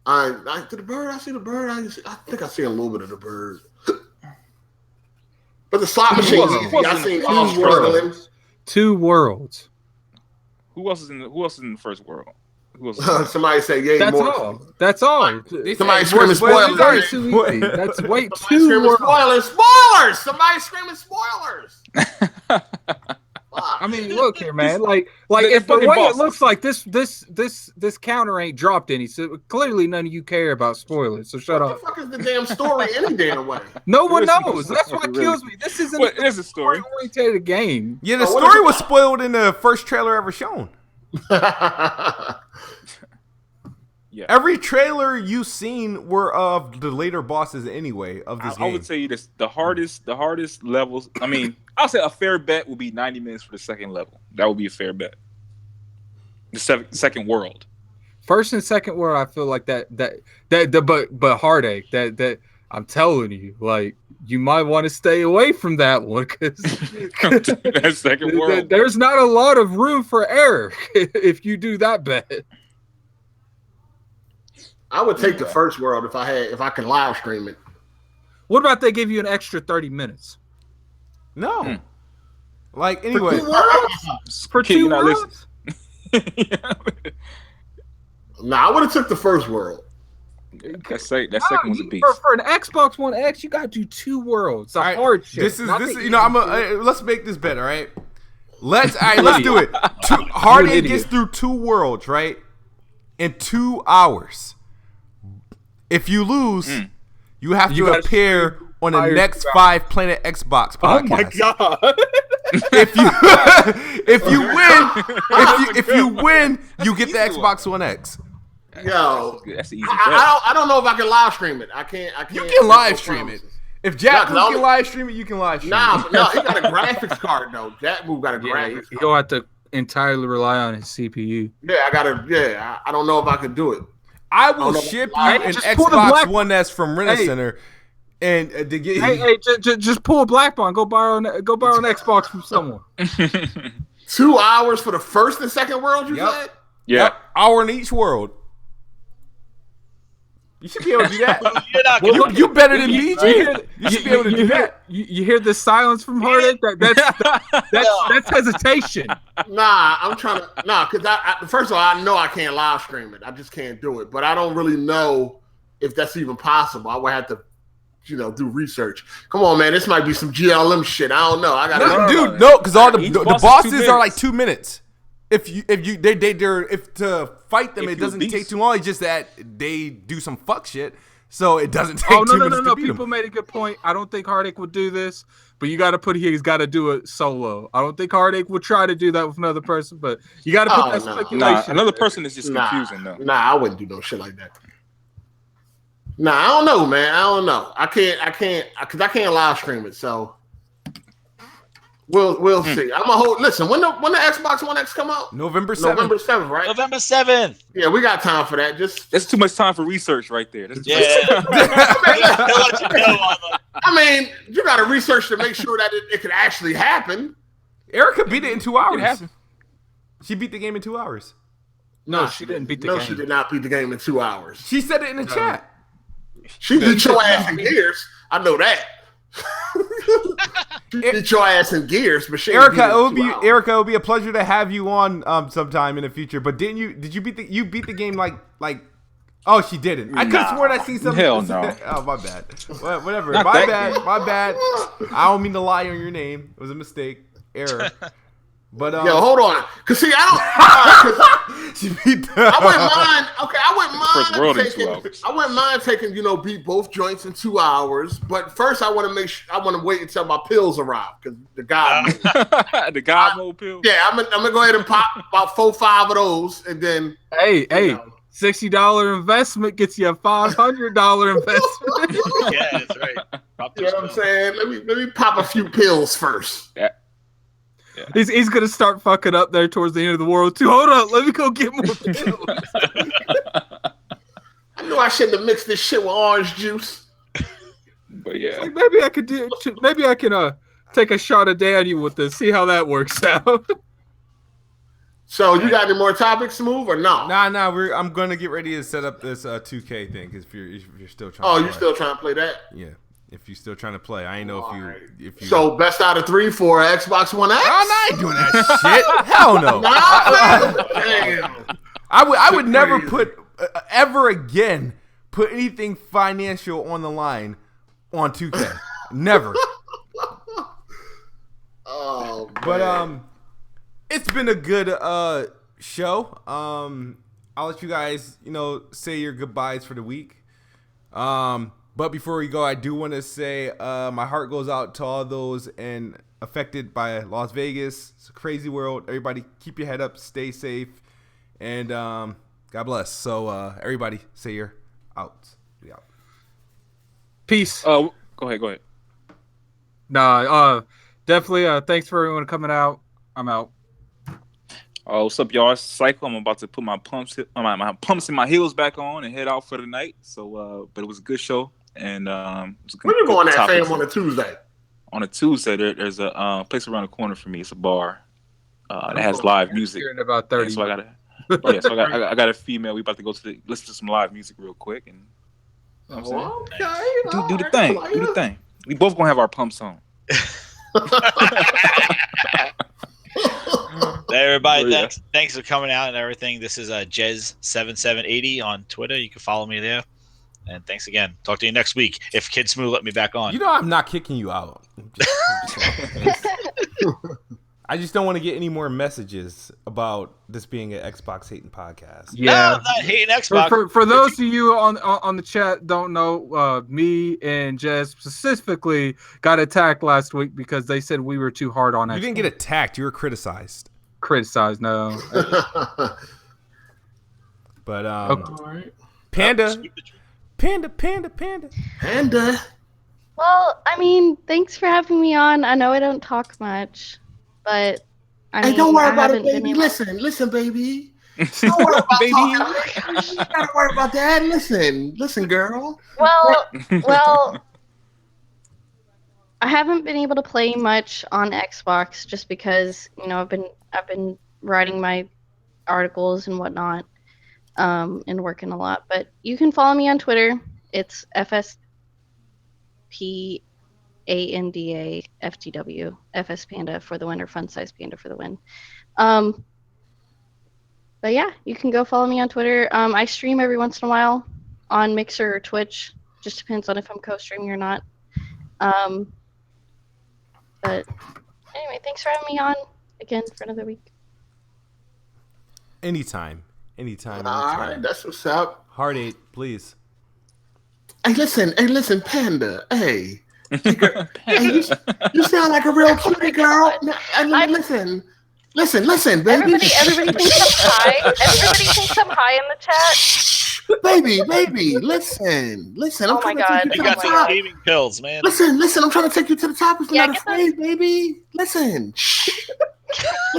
The bird. I see the bird. I think I see a little bit of the bird. But the slot machine, easy. I seen all struggling. 2 worlds. Who else is in the first world? Who else? Somebody say yay. That's all. Somebody screaming spoilers. That's way Somebody too screaming worlds. spoilers. Somebody screaming spoilers. I mean, look here, man. Like if the way it looks like this counter ain't dropped any, so clearly none of you care about spoilers. So shut up. What the fuck is the damn story any damn way? No one knows. That's what kills me. This isn't a story-oriented game. Yeah, the story was spoiled in the first trailer ever shown. Yeah. Every trailer you've seen were of the later bosses anyway of this game. I would say this the hardest levels. I mean, I'll say a fair bet would be 90 minutes for the second level. That would be a fair bet. The second world. First and second world, I feel like but heartache. That I'm telling you, like you might want to stay away from that one because that second world. There's not a lot of room for error if you do that bet. I would take the first world if I can live stream it. What about they give you an extra 30 minutes? No. Like anyway, for two worlds? Nah, I would have took the first world. That second one's a beast. For an Xbox One X, you gotta do 2 worlds. A hard shit. This is you know let's make this better, right? Let's do it. Hardy gets through 2 worlds, right? In 2 hours. If you lose, you have to appear on the next 5 Planet Xbox podcast. Oh my god! if you win, you get the Xbox One X. Yo, that's easy. I don't know if I can live stream it. I can't. You can live stream it. If Jack Move can live stream it, you can live stream it. No, he got a graphics card though. Jack Move got a graphics card. You'll have to entirely rely on his CPU. Yeah, I don't know if I can do it. I will ship you an Xbox One S from Rent-A-Center, and to get just pull a black bond. Go borrow an Xbox from someone. 2 hours for the first and second world. You said? Yeah, hour in each world. You should be able to do that. You're not gonna you better than me. You should be able to do that. You hear the silence from Hardick? That's hesitation. Nah, I'm trying to. Nah, because first of all, I know I can't live stream it. I just can't do it. But I don't really know if that's even possible. I would have to, do research. Come on, man. This might be some GLM shit. I don't know. I got no, because all the bosses are like 2 minutes. If to fight them, it doesn't take too long. It's just that they do some fuck shit, so it doesn't take 2 minutes to beat People them. made a good point. I don't think Hardick would do this, but you got to put he's got to do it solo. I don't think Hardick would try to do that with another person, but you got to put that speculation. Nah, another person is just confusing though. Nah, I wouldn't do no shit like that. Nah, I don't know, man. I don't know. I can't, because I can't live stream it, so. We'll see. I'm gonna hold. Listen, when the Xbox One X come out? November 7th. November 7th, right? November 7th. Yeah, we got time for that. That's too much time for research right there. I mean, you got to research to make sure that it could actually happen. Erica beat it in 2 hours. It happened. She beat the game in 2 hours. No, she didn't beat the game. No, she did not beat the game in 2 hours. She said it in the chat. She beat your ass in Gears. I know that. She beat your ass in Gears, but she Erica, it would be a pleasure to have you on sometime in the future. But did you beat the game like? Oh, she didn't. I could have sworn I seen something. Hell no. Oh, my bad. Whatever. My bad. I don't mean to lie on your name. It was a mistake. Error. But yo, hold on, cause see, I wouldn't mind taking beat both joints in 2 hours. But first, I want to wait until my pills arrive, cause the God mode pills. Yeah, I'm gonna go ahead and pop about 4-5 of those, and then $60 investment gets you a $500 investment. Yeah, that's right. You know what I'm saying? Let me pop a few pills first. Yeah. Yeah. He's gonna start fucking up there towards the end of the world too. Hold on, let me go get more pills. I knew I shouldn't have mixed this shit with orange juice. But yeah, like maybe I could take a shot a day on you with this. See how that works out. So you got any more topics to move or no? Nah. I'm gonna get ready to set up this 2K thing because if you're still trying. Oh, you're still trying to play that? Yeah. If you're still trying to play, I ain't know if you. So best out of 3 for Xbox One X. I ain't doing that shit. Hell no. Damn. I would never put ever again put anything financial on the line on 2K. Never. Oh, man. But it's been a good show. I'll let you guys say your goodbyes for the week. But before we go, I do want to say my heart goes out to all those affected by Las Vegas. It's a crazy world. Everybody keep your head up, stay safe, and God bless. So everybody, say you're out. We out. Peace. Go ahead. Nah, definitely. Thanks for everyone coming out. I'm out. What's up, y'all? It's Cycle. I'm about to put my pumps and my heels back on and head out for the night. So, but it was a good show, and it was a Where you going at, topic. fam, on a Tuesday? On a Tuesday, there's a place around the corner for me. It's a bar that has live music. Here in about 30. So I got a female. We about to go listen to some live music real quick, and you know what I'm saying? Do the thing. Do the thing. We both gonna have our pumps on. Hey, everybody, thanks for coming out and everything. This is Jez7780 on Twitter. You can follow me there. And thanks again. Talk to you next week if KidSmoove let me back on. You know I'm not kicking you out. I just don't want to get any more messages about this being an Xbox hating podcast. Yeah, no, I'm not hating Xbox. For those of you on the chat don't know, me and Jez specifically got attacked last week because they said we were too hard on Xbox. You didn't get attacked. You were criticized. No. But okay. Panda. Well, I mean, thanks for having me on. I know I don't talk much, but I mean, don't worry about it, baby. Listen, baby. Don't worry about baby. You gotta worry about that. Listen, girl. Well, I haven't been able to play much on Xbox just because I've been writing my articles and whatnot, and working a lot. But you can follow me on Twitter. It's FSPANDAFTW, FS Panda for the win, or Fun Size Panda for the win. But yeah, you can go follow me on Twitter. I stream every once in a while on Mixer or Twitch. Just depends on if I'm co-streaming or not. But anyway, thanks for having me on again for another week. Anytime. All right, that's what's up. Heart 8, please. Hey, listen, Panda. Hey, you sound like a real cutie girl. Listen, baby. Everybody thinks I'm high. Everybody thinks I'm high in the chat. Baby, listen. Oh my god, you got some gaming pills, man. Listen. I'm trying to take you to the top. If you're not afraid, baby. Listen.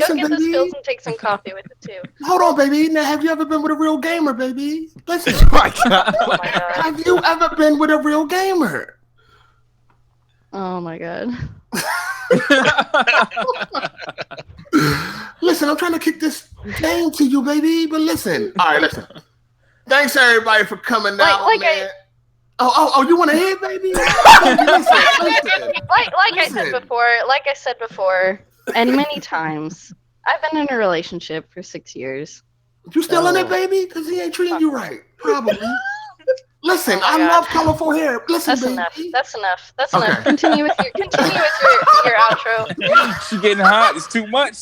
Go get those pills and take some coffee with it too. Hold on, baby. Now, have you ever been with a real gamer, baby? Listen. Oh my god. Have you ever been with a real gamer? Oh my god. Listen, I'm trying to kick this game to you, baby. But listen. All right, listen. Thanks everybody for coming out, man. Oh, you want to hear, baby? Listen. Like I said before, and many times, I've been in a relationship for 6 years. You still in it, baby? Because he ain't treating you right. Probably. Listen, I love colorful hair. Listen, baby. That's enough. Continue with your outro. She getting hot. It's too much.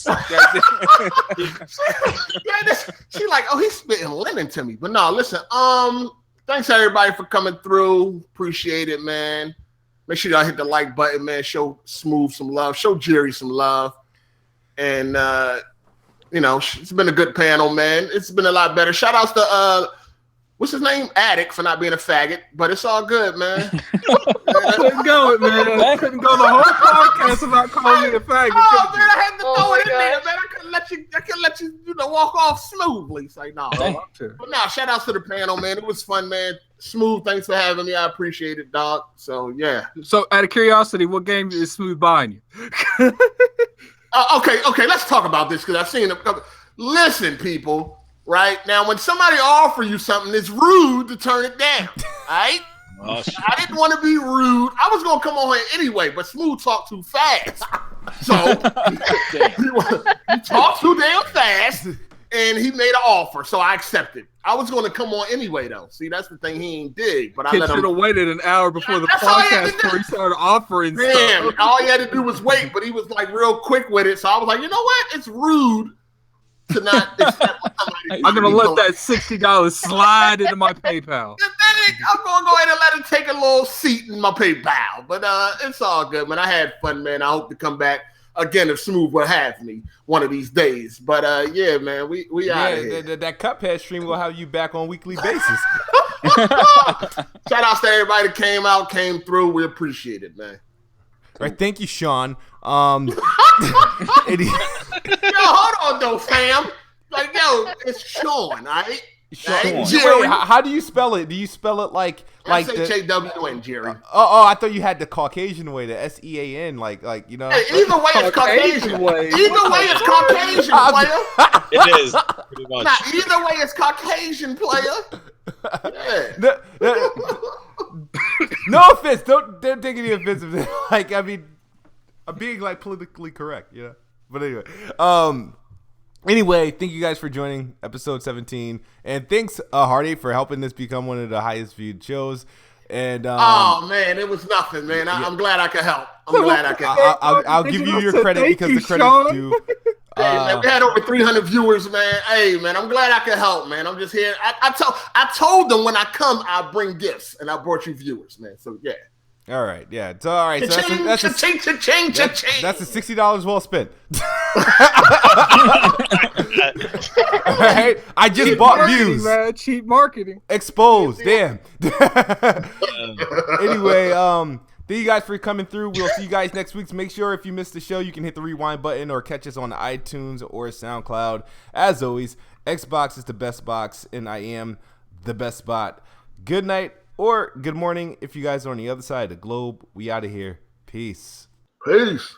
She like, oh, he's spitting lemon to me. But no, listen. Thanks everybody for coming through. Appreciate it, man. Make sure y'all hit the like button, man. Show Smooth some love. Show Jerry some love. And it's been a good panel, man. It's been a lot better. Shout outs to what's his name? Addict for not being a faggot, but it's all good, man. Couldn't go it, man. I couldn't go the whole podcast without calling me a faggot. Oh man, I had to throw it in there, man. I couldn't let you, walk off smoothly. It's like, no. But no, shout outs to the panel, man. It was fun, man. Smooth, thanks for having me. I appreciate it, dog. So yeah. So out of curiosity, what game is Smooth buying you? Okay, let's talk about this because I've seen it. Listen, people. Right now, when somebody offers you something, it's rude to turn it down. All right? I didn't want to be rude. I was gonna come on here anyway, but Smooth talked too fast. So he talked too damn fast, and he made an offer. So I accepted. I was gonna come on anyway, though. See, that's the thing. He ain't dig, but I let him. Should have waited an hour before the podcast before he started offering. Damn! Stuff. All he had to do was wait, but he was like real quick with it. So I was like, you know what? It's rude to not accept somebody. I'm gonna let that $60 slide into my PayPal. I'm gonna go ahead and let it take a little seat in my PayPal. But it's all good, man. I had fun, man. I hope to come back. again if Smooth will have me one of these days. But yeah, man, we out of here. That CupHead stream will have you back on a weekly basis. Shout outs to everybody that came through. We appreciate it, man. All right, thank you, Sean. Yo, hold on though, fam. Like, yo, it's Sean, all right? Sean. Jerry. Wait, how do you spell it? Do you spell it like S-H-A-W-N, Jerry. Oh, I thought you had the Caucasian way, the S-E-A-N, like you know. Hey, either way, it's Caucasian. Either way, it's Caucasian, player. It is pretty much. Nah, either way, it's Caucasian, player. Yeah. No offense. Don't take any offensive. Like, I mean, I'm being like politically correct, you know. But anyway, thank you guys for joining episode 17, and thanks Hardy for helping this become one of the highest viewed shows. And oh man, it was nothing, man. I'm glad I could help. I'll give you your credit because the credit's due. Hey, man, we had over 300 viewers, man. Hey, man, I'm glad I could help, man. I'm just here. I told them when I come, I'll bring gifts, and I brought you viewers, man. So yeah. All right, yeah, it's all right. So that's a $60 well spent. All right, I just cheap bought views. Man. Cheap marketing. Exposed. Damn. Anyway, thank you guys for coming through. We'll see you guys next week. So make sure if you missed the show, you can hit the rewind button or catch us on iTunes or SoundCloud. As always, Xbox is the best box, and I am the best spot. Good night or good morning if you guys are on the other side of the globe. We out of here. Peace. Peace.